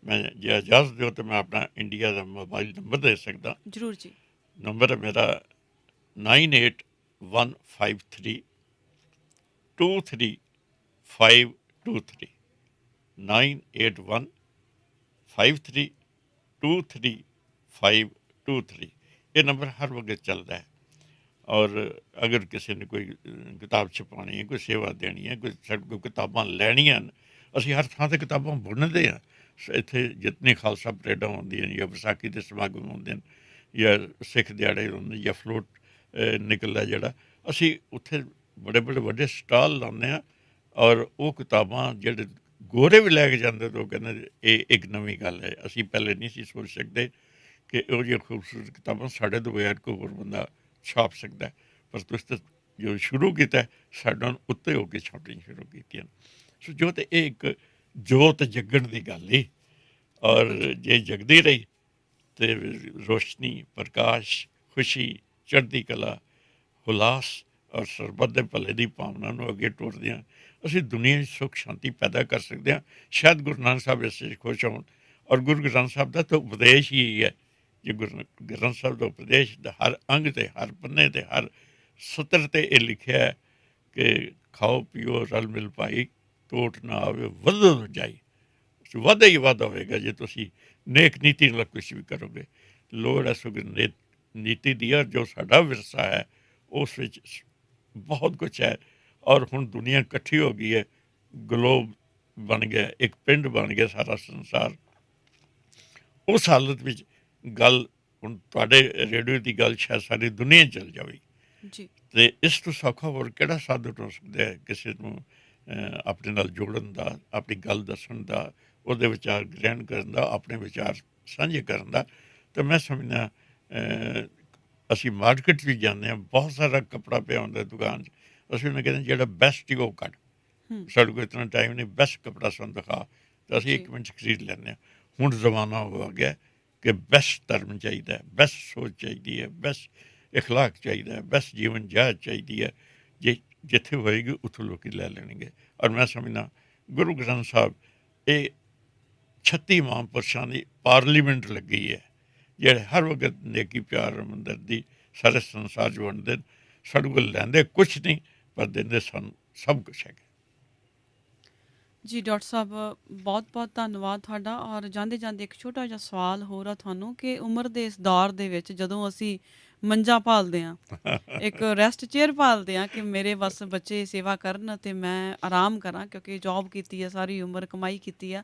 ਮੈਂ ਜੇ ਇਜਾਜ਼ਤ ਦਿਓ ਤਾਂ ਮੈਂ ਆਪਣਾ ਇੰਡੀਆ ਦਾ ਮੋਬਾਈਲ ਨੰਬਰ ਦੇ ਸਕਦਾ। ਜ਼ਰੂਰ ਜੀ। ਨੰਬਰ ਹੈ ਮੇਰਾ 9815323523 9815323523 ਇਹ ਨੰਬਰ ਹਰ ਵਕਤ ਚੱਲਦਾ ਹੈ। ਔਰ ਅਗਰ ਕਿਸੇ ਨੇ ਕੋਈ ਕਿਤਾਬ ਛਪਾਉਣੀ ਹੈ, ਕੋਈ ਸੇਵਾ ਦੇਣੀ ਹੈ, ਕੋਈ ਸਾਡੇ ਕੋਲ ਕਿਤਾਬਾਂ ਲੈਣੀਆਂ ਹਨ, ਅਸੀਂ ਹਰ ਥਾਂ 'ਤੇ ਕਿਤਾਬਾਂ ਬੁਣਦੇ ਹਾਂ। ਇੱਥੇ ਜਿਤਨੀ ਖਾਲਸਾ ਪਰੇਡਾਂ ਹੁੰਦੀਆਂ ਨੇ ਜਾਂ ਵਿਸਾਖੀ ਦੇ ਸਮਾਗਮ ਹੁੰਦੇ ਨੇ ਜਾਂ ਸਿੱਖ ਦਿਹਾੜੇ ਹੁੰਦੇ ਜਾਂ ਫਲੋਟ ਨਿਕਲਦਾ ਜਿਹੜਾ, ਅਸੀਂ ਉੱਥੇ ਬੜੇ ਬੜੇ ਵੱਡੇ ਸਟਾਲ ਲਾਉਂਦੇ ਹਾਂ। ਔਰ ਉਹ ਕਿਤਾਬਾਂ ਜਿਹੜੇ ਗੋਰੇ ਵੀ ਲੈ ਕੇ ਜਾਂਦੇ ਤਾਂ ਉਹ ਕਹਿੰਦੇ ਇਹ ਇੱਕ ਨਵੀਂ ਗੱਲ ਹੈ, ਅਸੀਂ ਪਹਿਲੇ ਨਹੀਂ ਸੀ ਸੋਚ ਸਕਦੇ ਕਿ ਇਹੋ ਜਿਹੀਆਂ ਖੂਬਸੂਰਤ ਕਿਤਾਬਾਂ ਸਾਡੇ ਤੋਂ ਬਗੈਰ ਕੋਈ ਹੋਰ ਬੰਦਾ ਛਾਪ ਸਕਦਾ ਹੈ। ਪਰ ਤੁਸੀਂ ਤਾਂ ਜੋ ਸ਼ੁਰੂ ਕੀਤਾ ਸਾਡਾ ਉੱਤੇ ਹੋ ਕੇ ਛਾਪਣੀਆਂ ਸ਼ੁਰੂ ਕੀਤੀਆਂ। ਸੋ ਜੋ ਤੇ ਇਹ ਇੱਕ ਜੋਤ ਜਗਣ ਦੀ ਗੱਲ ਹੀ, ਔਰ ਜੇ ਜਗਦੀ ਰਹੀ ਤੇ ਰੋਸ਼ਨੀ, ਪ੍ਰਕਾਸ਼, ਖੁਸ਼ੀ, ਚੜ੍ਹਦੀ ਕਲਾ, ਹੁਲਾਸ ਔਰ ਸਰਬੱਤ ਦੇ ਭਲੇ ਦੀ ਭਾਵਨਾ ਨੂੰ ਅੱਗੇ ਤੋਰਦਿਆਂ ਅਸੀਂ ਦੁਨੀਆ 'ਚ ਸੁੱਖ ਸ਼ਾਂਤੀ ਪੈਦਾ ਕਰ ਸਕਦੇ ਹਾਂ। ਸ਼ਾਇਦ ਗੁਰੂ ਨਾਨਕ ਸਾਹਿਬ ਇਸ 'ਚ ਖੁਸ਼ ਹੋਣ। ਔਰ ਗੁਰੂ ਗ੍ਰੰਥ ਸਾਹਿਬ ਦਾ ਤਾਂ ਉਪਦੇਸ਼ ਹੀ ਹੈ। ਜੇ ਗੁਰੂ ਗ੍ਰੰਥ ਸਾਹਿਬ ਦਾ ਉਪਦੇਸ਼ ਦਾ ਹਰ ਅੰਗ 'ਤੇ, ਹਰ ਪੰਨੇ 'ਤੇ, ਹਰ ਸਤਰ 'ਤੇ ਇਹ ਲਿਖਿਆ ਹੈ ਕਿ ਖਾਓ ਪੀਓ ਰਲ ਮਿਲ ਭਾਈ, ਟੋਟ ਨਾ ਆਵੇ ਵਧੋ ਜਾਈ। ਵਾਧਾ ਹੀ ਵਾਧਾ ਹੋਵੇਗਾ ਜੇ ਤੁਸੀਂ ਨੇਕ ਨੀਤੀ ਨਾਲ ਕੁਛ ਵੀ ਕਰੋਗੇ। ਲੋੜ ਹੈ ਸੁਗਨ ਨੀਤੀ ਦੀ, ਔਰ ਜੋ ਸਾਡਾ ਵਿਰਸਾ ਹੈ ਉਸ ਵਿੱਚ ਬਹੁਤ ਕੁਛ ਹੈ। ਔਰ ਹੁਣ ਦੁਨੀਆ ਇਕੱਠੀ ਹੋ ਗਈ ਹੈ, ਗਲੋਬ ਬਣ ਗਿਆ, ਇੱਕ ਪਿੰਡ ਬਣ ਗਿਆ ਸਾਰਾ ਸੰਸਾਰ। ਉਸ ਹਾਲਤ ਵਿੱਚ ਗੱਲ ਹੁਣ ਤੁਹਾਡੇ ਰੇਡੀਓ ਦੀ ਗੱਲ ਸ਼ਾਇਦ ਸਾਰੀ ਦੁਨੀਆ ਚੱਲ ਜਾਵੇਗੀ ਜੀ। ਅਤੇ ਇਸ ਤੋਂ ਸੌਖਾ ਹੋਰ ਕਿਹੜਾ ਸਾਧਨ ਹੋ ਸਕਦਾ ਹੈ ਕਿਸੇ ਨੂੰ ਆਪਣੇ ਨਾਲ ਜੋੜਨ ਦਾ, ਆਪਣੀ ਗੱਲ ਦੱਸਣ ਦਾ, ਉਹਦੇ ਵਿਚਾਰ ਗ੍ਰਹਿਣ ਕਰਨ ਦਾ, ਆਪਣੇ ਵਿਚਾਰ ਸਾਂਝੇ ਕਰਨ ਦਾ। ਤਾਂ ਮੈਂ ਸਮਝਦਾ ਅਸੀਂ ਮਾਰਕੀਟ ਵੀ ਜਾਂਦੇ ਹਾਂ, ਬਹੁਤ ਸਾਰਾ ਕੱਪੜਾ ਪਿਆ ਹੁੰਦਾ ਦੁਕਾਨ 'ਚ, ਅਸੀਂ ਉਹਨੂੰ ਕਹਿੰਦੇ ਜਿਹੜਾ ਬੈਸਟ ਹੀ ਉਹ ਕੱਢ, ਸਾਡੇ ਕੋਲ ਇਤਨਾ ਟਾਈਮ ਨਹੀਂ, ਬੈਸਟ ਕੱਪੜਾ ਸਾਨੂੰ ਦਿਖਾ, ਤਾਂ ਅਸੀਂ 1 ਮਿੰਟ 'ਚ ਖਰੀਦ ਲੈਂਦੇ ਹਾਂ। ਹੁਣ ਜ਼ਮਾਨਾ ਹੋ ਗਿਆ ਕਿ ਬੈਸਟ ਧਰਮ ਚਾਹੀਦਾ ਹੈ, ਬੈਸਟ ਸੋਚ ਚਾਹੀਦੀ ਹੈ, ਬੈਸਟ ਇਖਲਾਕ ਚਾਹੀਦਾ ਹੈ, ਬੈਸਟ ਜੀਵਨ ਜਾਚ ਚਾਹੀਦੀ ਹੈ। ਜੇ ਜਿੱਥੇ ਹੋਏਗੀ ਉੱਥੋਂ ਲੋਕ ਲੈ ਲੈਣਗੇ। ਔਰ ਮੈਂ ਸਮਝਦਾ ਗੁਰੂ ਗ੍ਰੰਥ ਸਾਹਿਬ ਇਹ 36 ਮਹਾਂਪੁਰਸ਼ਾਂ ਦੀ ਪਾਰਲੀਮੈਂਟ ਲੱਗੀ ਹੈ, ਜਿਹੜੇ ਹਰ ਵਕਤ ਨੇਕੀ ਪਿਆਰ ਹਮਦਰਦੀ ਸਾਰੇ ਸੰਸਾਰ 'ਚ ਵੰਡਦੇ ਨੇ। ਸਾਡੇ ਕੋਲ ਲੈਂਦੇ ਕੁਛ ਨਹੀਂ ਪਰ ਦਿੰਦੇ ਸਾਨੂੰ ਸਭ ਕੁਛ ਹੈਗਾ। ਜੀ ਡਾਕਟਰ ਸਾਹਿਬ, ਬਹੁਤ ਬਹੁਤ ਧੰਨਵਾਦ ਤੁਹਾਡਾ। ਔਰ ਜਾਂਦੇ ਜਾਂਦੇ ਇੱਕ ਛੋਟਾ ਜਿਹਾ ਸਵਾਲ ਹੋਰ ਆ ਤੁਹਾਨੂੰ ਕਿ ਉਮਰ ਦੇ ਇਸ ਦੌਰ ਦੇ ਵਿੱਚ ਜਦੋਂ ਅਸੀਂ ਮੰਜਾ ਭਾਲਦੇ ਹਾਂ, ਇੱਕ ਰੈਸਟ ਚੇਅਰ ਭਾਲਦੇ ਹਾਂ ਕਿ ਮੇਰੇ ਬਸ ਬੱਚੇ ਸੇਵਾ ਕਰਨ ਅਤੇ ਮੈਂ ਆਰਾਮ ਕਰਾਂ, ਕਿਉਂਕਿ ਜੌਬ ਕੀਤੀ ਆ, ਸਾਰੀ ਉਮਰ ਕਮਾਈ ਕੀਤੀ ਆ,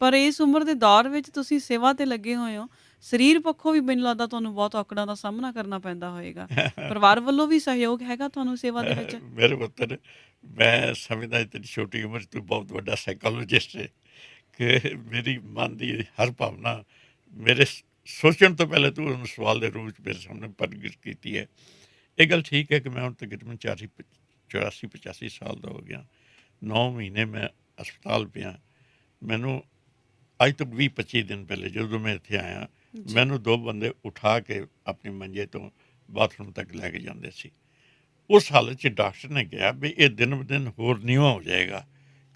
ਪਰ ਇਸ ਉਮਰ ਦੇ ਦੌਰ ਵਿੱਚ ਤੁਸੀਂ ਸੇਵਾ 'ਤੇ ਲੱਗੇ ਹੋਏ ਹੋ। ਸਰੀਰ ਪੱਖੋਂ ਵੀ ਮੈਨੂੰ ਲੱਗਦਾ ਤੁਹਾਨੂੰ ਬਹੁਤ ਔਕੜਾਂ ਦਾ ਸਾਹਮਣਾ ਕਰਨਾ ਪੈਂਦਾ ਹੋਏਗਾ। ਪਰਿਵਾਰ ਵੱਲੋਂ ਵੀ ਸਹਿਯੋਗ ਹੈਗਾ ਤੁਹਾਨੂੰ ਸੇਵਾ ਦੇ ਵਿੱਚ? ਮੇਰੇ ਪੁੱਤਰ, ਮੈਂ ਸਮਝਦਾ ਤੇਰੀ ਛੋਟੀ ਉਮਰ 'ਚ ਤੂੰ ਬਹੁਤ ਵੱਡਾ ਸਾਈਕੋਲੋਜਿਸਟ ਹੈ ਕਿ ਮੇਰੀ ਮਨ ਦੀ ਹਰ ਭਾਵਨਾ ਮੇਰੇ ਸੋਚਣ ਤੋਂ ਪਹਿਲੇ ਤੂੰ ਉਹਨੂੰ ਸਵਾਲ ਦੇ ਰੂਪ 'ਚ ਮੇਰੇ ਸਾਹਮਣੇ ਪ੍ਰਗਟ ਕੀਤੀ ਹੈ। ਇਹ ਗੱਲ ਠੀਕ ਹੈ ਕਿ ਮੈਂ ਹੁਣ ਤਕਰੀਬਨ 84-85 ਸਾਲ ਦਾ ਹੋ ਗਿਆ। 9 ਮਹੀਨੇ ਮੈਂ ਹਸਪਤਾਲ ਪਿਆ। ਮੈਨੂੰ ਅੱਜ ਤੋਂ 20-25 ਦਿਨ ਪਹਿਲੇ ਜਦੋਂ ਮੈਂ ਇੱਥੇ ਆਇਆ, ਮੈਨੂੰ 2 ਬੰਦੇ ਉਠਾ ਕੇ ਆਪਣੇ ਮੰਜੇ ਤੋਂ ਬਾਥਰੂਮ ਤੱਕ ਲੈ ਕੇ ਜਾਂਦੇ ਸੀ। ਉਸ ਹਾਲਤ 'ਚ ਡਾਕਟਰ ਨੇ ਕਿਹਾ ਵੀ ਇਹ ਦਿਨ ਬ ਦਿਨ ਹੋਰ ਨੀਵਾਂ ਹੋ ਜਾਏਗਾ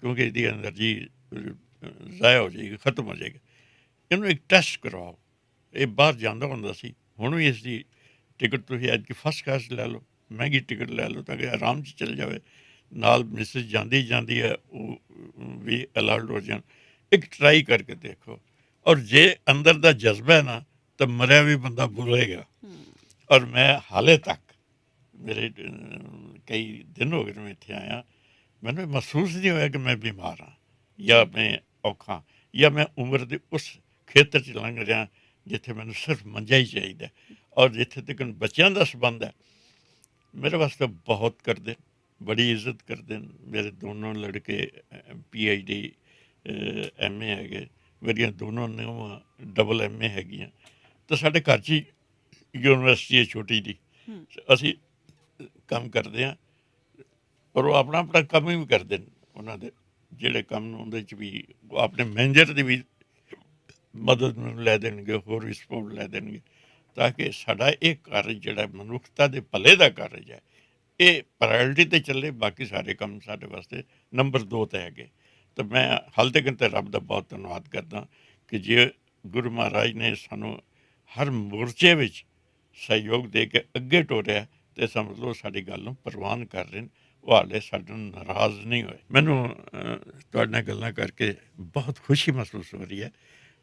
ਕਿਉਂਕਿ ਇਹਦੀ ਐਨਰਜੀ ਜ਼ਾਇਆ ਹੋ ਜਾਏਗੀ, ਖਤਮ ਹੋ ਜਾਏਗਾ। ਇਹਨੂੰ ਇੱਕ ਟੈਸਟ ਕਰਵਾਓ। ਇਹ ਬਾਹਰ ਜਾਂਦਾ ਹੁੰਦਾ ਸੀ, ਹੁਣ ਵੀ ਇਸ ਦੀ ਟਿਕਟ ਤੁਸੀਂ ਅੱਜ ਕੀ ਫਸਟ ਕਲਾਸ ਲੈ ਲਓ, ਮਹਿੰਗੀ ਟਿਕਟ ਲੈ ਲਓ ਤਾਂ ਕਿ ਆਰਾਮ 'ਚ ਚਲੇ ਜਾਵੇ। ਨਾਲ ਮਿਸਿਸ ਜਾਂਦੀ ਹੈ, ਉਹ ਵੀ ਅਲਾਰਟ ਹੋ ਜਾਣ। ਇੱਕ ਟਰਾਈ ਕਰਕੇ ਦੇਖੋ, ਔਰ ਜੇ ਅੰਦਰ ਦਾ ਜਜ਼ਬਾ ਹੈ ਨਾ ਤਾਂ ਮਰਿਆ ਵੀ ਬੰਦਾ ਬੋਲੇਗਾ। ਔਰ ਮੈਂ ਹਾਲੇ ਤੱਕ ਮੇਰੇ ਕਈ ਦਿਨ ਹੋ ਗਏ ਮੈਂ ਇੱਥੇ ਆਇਆ, ਮੈਨੂੰ ਮਹਿਸੂਸ ਨਹੀਂ ਹੋਇਆ ਕਿ ਮੈਂ ਬਿਮਾਰ ਹਾਂ ਜਾਂ ਮੈਂ ਔਖਾ ਜਾਂ ਮੈਂ ਉਮਰ ਦੇ ਉਸ ਖੇਤਰ 'ਚ ਲੰਘ ਰਿਹਾ ਜਿੱਥੇ ਮੈਨੂੰ ਸਿਰਫ ਮੰਜਾ ਹੀ ਚਾਹੀਦਾ। ਔਰ ਜਿੱਥੇ ਤੱਕ ਬੱਚਿਆਂ ਦਾ ਸੰਬੰਧ ਹੈ, ਮੇਰੇ ਵਾਸਤੇ ਬਹੁਤ ਕਰਦੇ, ਬੜੀ ਇੱਜ਼ਤ ਕਰਦੇ ਨੇ। ਮੇਰੇ ਦੋਨੋਂ ਲੜਕੇ PhD MA ਹੈਗੇ, ਮੇਰੀਆਂ ਦੋਨੋਂ ਨੂੰਹਾਂ ਡਬਲ MA ਹੈਗੀਆਂ। ਤਾਂ ਸਾਡੇ ਘਰ 'ਚ ਹੀ ਯੂਨੀਵਰਸਿਟੀ ਹੈ ਛੋਟੀ ਜੀ, ਹੂੰ ਅਸੀਂ ਕੰਮ ਕਰਦੇ ਹਾਂ, ਪਰ ਉਹ ਆਪਣਾ ਆਪਣਾ ਕੰਮ ਹੀ ਕਰਦੇ ਨੇ। ਉਹਨਾਂ ਦੇ ਜਿਹੜੇ ਕੰਮ ਨੂੰ ਉਹਦੇ 'ਚ ਵੀ ਉਹ ਆਪਣੇ ਮੈਨੇਜਰ ਦੀ ਵੀ ਮਦਦ ਨੂੰ ਲੈ ਦੇਣਗੇ, ਹੋਰ ਵੀ ਸਪੋਰਟ ਲੈ ਦੇਣਗੇ, ਤਾਂ ਕਿ ਸਾਡਾ ਇਹ ਕਾਰਜ ਜਿਹੜਾ ਮਨੁੱਖਤਾ ਦੇ ਭਲੇ ਦਾ ਕਾਰਜ ਹੈ, ਇਹ ਪ੍ਰਾਇਓਰਟੀ 'ਤੇ ਚੱਲੇ। ਬਾਕੀ ਸਾਰੇ ਕੰਮ ਸਾਡੇ ਵਾਸਤੇ ਨੰਬਰ 2 'ਤੇ ਹੈਗੇ। ਤਾਂ ਮੈਂ ਹਾਲ ਤੱਕ ਤਾਂ ਰੱਬ ਦਾ ਬਹੁਤ ਧੰਨਵਾਦ ਕਰਦਾ ਕਿ ਜੇ ਗੁਰੂ ਮਹਾਰਾਜ ਨੇ ਸਾਨੂੰ ਹਰ ਮੋਰਚੇ ਵਿੱਚ ਸਹਿਯੋਗ ਦੇ ਕੇ ਅੱਗੇ ਤੋਰਿਆ, ਅਤੇ ਸਮਝ ਲਓ ਸਾਡੀ ਗੱਲ ਨੂੰ ਪ੍ਰਵਾਨ ਕਰ ਰਹੇ ਨੇ। ਉਹ ਹਾਲੇ ਸਾਡੇ ਨਾਲ ਨਾਰਾਜ਼ ਨਹੀਂ ਹੋਏ। ਮੈਨੂੰ ਤੁਹਾਡੇ ਨਾਲ ਗੱਲਾਂ ਕਰਕੇ ਬਹੁਤ ਖੁਸ਼ੀ ਮਹਿਸੂਸ ਹੋ ਰਹੀ ਹੈ।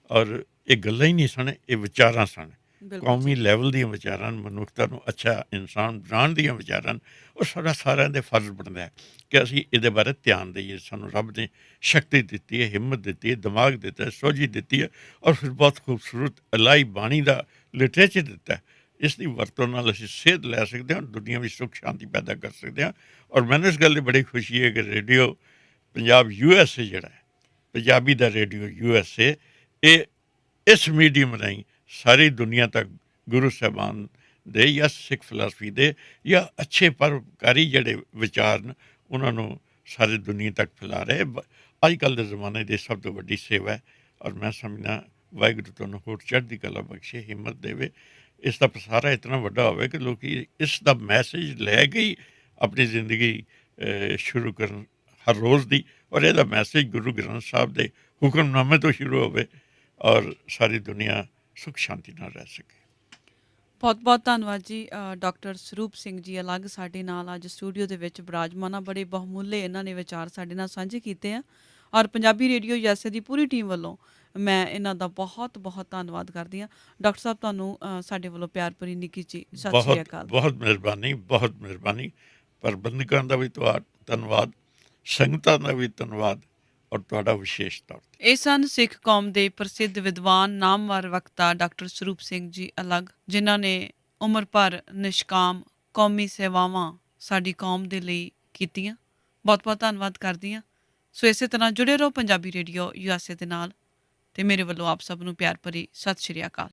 ਔਰ ਇਹ ਗੱਲਾਂ ਹੀ ਨਹੀਂ ਸਨ, ਇਹ ਵਿਚਾਰਾਂ ਸਨ, ਬਿਲਕੁਲ ਕੌਮੀ ਜੀ। ਲੈਵਲ ਦੀਆਂ ਵਿਚਾਰਾਂ, ਮਨੁੱਖਤਾ ਨੂੰ ਅੱਛਾ ਇਨਸਾਨ ਬਣਾਉਣ ਦੀਆਂ ਵਿਚਾਰਾਂ। ਉਹ ਸਾਡਾ ਸਾਰਿਆਂ ਦੇ ਫਰਜ਼ ਬਣਦਾ ਹੈ ਕਿ ਅਸੀਂ ਇਹਦੇ ਬਾਰੇ ਧਿਆਨ ਦਈਏ। ਸਾਨੂੰ ਰੱਬ ਨੇ ਸ਼ਕਤੀ ਦਿੱਤੀ ਹੈ, ਹਿੰਮਤ ਦਿੱਤੀ ਹੈ, ਦਿਮਾਗ ਦਿੱਤਾ ਹੈ, ਸੋਝੀ ਦਿੱਤੀ ਹੈ, ਔਰ ਫਿਰ ਬਹੁਤ ਖੂਬਸੂਰਤ ਇਲਾਹੀ ਬਾਣੀ ਦਾ ਲਿਟਰੇਚਰ ਦਿੱਤਾ ਹੈ। ਇਸ ਦੀ ਵਰਤੋਂ ਨਾਲ ਅਸੀਂ ਸੇਧ ਲੈ ਸਕਦੇ ਹਾਂ, ਦੁਨੀਆ ਵਿੱਚ ਸੁੱਖ ਸ਼ਾਂਤੀ ਪੈਦਾ ਕਰ ਸਕਦੇ ਹਾਂ। ਔਰ ਮੈਨੂੰ ਇਸ ਗੱਲ ਦੀ ਬੜੀ ਖੁਸ਼ੀ ਹੈ ਕਿ ਰੇਡੀਓ ਪੰਜਾਬ USA ਜਿਹੜਾ ਹੈ, ਪੰਜਾਬੀ ਦਾ ਰੇਡੀਓ USA, ਇਹ ਇਸ ਮੀਡੀਅਮ ਰਾਹੀਂ ਸਾਰੀ ਦੁਨੀਆ ਤੱਕ ਗੁਰੂ ਸਾਹਿਬਾਨ ਦੇ ਜਾਂ ਸਿੱਖ ਫਿਲਾਸਫੀ ਦੇ ਜਾਂ ਅੱਛੇ ਪਰਉਪਕਾਰੀ ਜਿਹੜੇ ਵਿਚਾਰ ਨੇ ਉਹਨਾਂ ਨੂੰ ਸਾਰੀ ਦੁਨੀਆ ਤੱਕ ਫੈਲਾ ਰਹੇ। ਅੱਜ ਕੱਲ੍ਹ ਦੇ ਜ਼ਮਾਨੇ ਦੀ ਸਭ ਤੋਂ ਵੱਡੀ ਸੇਵਾ ਹੈ। ਔਰ ਮੈਂ ਸਮਝਦਾ ਵਾਹਿਗੁਰੂ ਤੁਹਾਨੂੰ ਹੋਰ ਚੜ੍ਹਦੀ ਕਲਾ ਬਖਸ਼ੇ, ਹਿੰਮਤ ਦੇਵੇ, ਇਸ ਦਾ ਪਸਾਰਾ ਇਤਨਾ ਵੱਡਾ ਹੋਵੇ ਕਿ ਲੋਕ ਇਸ ਦਾ ਮੈਸੇਜ ਲੈ ਕੇ ਹੀ ਆਪਣੀ ਜ਼ਿੰਦਗੀ ਸ਼ੁਰੂ ਕਰਨ ਹਰ ਰੋਜ਼ ਦੀ। ਔਰ ਇਹਦਾ ਮੈਸੇਜ ਗੁਰੂ ਗ੍ਰੰਥ ਸਾਹਿਬ ਦੇ ਹੁਕਮਨਾਮੇ ਤੋਂ ਸ਼ੁਰੂ ਹੋਵੇ ਔਰ ਸਾਰੀ ਦੁਨੀਆ ਸੁੱਖ ਸ਼ਾਂਤੀ ਨਾਲ ਰਹਿ ਸਕੇ। ਬਹੁਤ ਬਹੁਤ ਧੰਨਵਾਦ ਜੀ। ਡਾਕਟਰ ਸਰੂਪ ਸਿੰਘ ਜੀ ਅਲੱਗ ਸਾਡੇ ਨਾਲ ਅੱਜ ਸਟੂਡੀਓ ਦੇ ਵਿੱਚ ਬਿਰਾਜਮਾਨ ਆ। ਬੜੇ ਬਹੁਮੁੱਲੇ ਇਹਨਾਂ ਨੇ ਵਿਚਾਰ ਸਾਡੇ ਨਾਲ ਸਾਂਝੇ ਕੀਤੇ ਆ, ਔਰ ਪੰਜਾਬੀ ਰੇਡੀਓ USA ਦੀ ਪੂਰੀ ਟੀਮ ਵੱਲੋਂ ਮੈਂ ਇਹਨਾਂ ਦਾ ਬਹੁਤ ਬਹੁਤ ਧੰਨਵਾਦ ਕਰਦੀ ਹਾਂ। ਡਾਕਟਰ ਸਾਹਿਬ ਤੁਹਾਨੂੰ ਸਾਡੇ ਵੱਲੋਂ ਪਿਆਰ ਭਰੀ ਨਿੱਕੀ ਜੀ ਸਤਿ ਸ਼੍ਰੀ ਬਹੁਤ ਅਕਾਲ। ਬਹੁਤ ਮਿਹਰਬਾਨੀ, ਬਹੁਤ ਮਿਹਰਬਾਨੀ। ਪ੍ਰਬੰਧਕਾਂ ਦਾ ਵੀ ਧੰਨਵਾਦ, ਸੰਗਤਾਂ ਦਾ ਵੀ ਧੰਨਵਾਦ, ਔਰ ਤੁਹਾਡਾ ਵਿਸ਼ੇਸ਼ ਤੌਰ 'ਤੇ। ਇਹ ਸਨ ਸਿੱਖ ਕੌਮ ਦੇ ਪ੍ਰਸਿੱਧ ਵਿਦਵਾਨ, ਨਾਮਵਰ ਵਕਤਾ ਡਾਕਟਰ ਸਰੂਪ ਸਿੰਘ ਜੀ ਅਲੱਗ, ਜਿਨ੍ਹਾਂ ਨੇ ਉਮਰ ਭਰ ਨਿਸ਼ਕਾਮ ਕੌਮੀ ਸੇਵਾਵਾਂ ਸਾਡੀ ਕੌਮ ਦੇ ਲਈ ਕੀਤੀਆਂ। ਬਹੁਤ ਬਹੁਤ ਧੰਨਵਾਦ ਕਰਦੀ ਹਾਂ। ਸੋ ਇਸੇ ਤਰ੍ਹਾਂ ਜੁੜੇ ਰਹੋ ਪੰਜਾਬੀ ਰੇਡੀਓ USA ਦੇ ਨਾਲ, ਅਤੇ ਮੇਰੇ ਵੱਲੋਂ ਆਪ ਸਭ ਨੂੰ ਪਿਆਰ ਭਰੀ ਸਤਿ ਸ਼੍ਰੀ ਅਕਾਲ।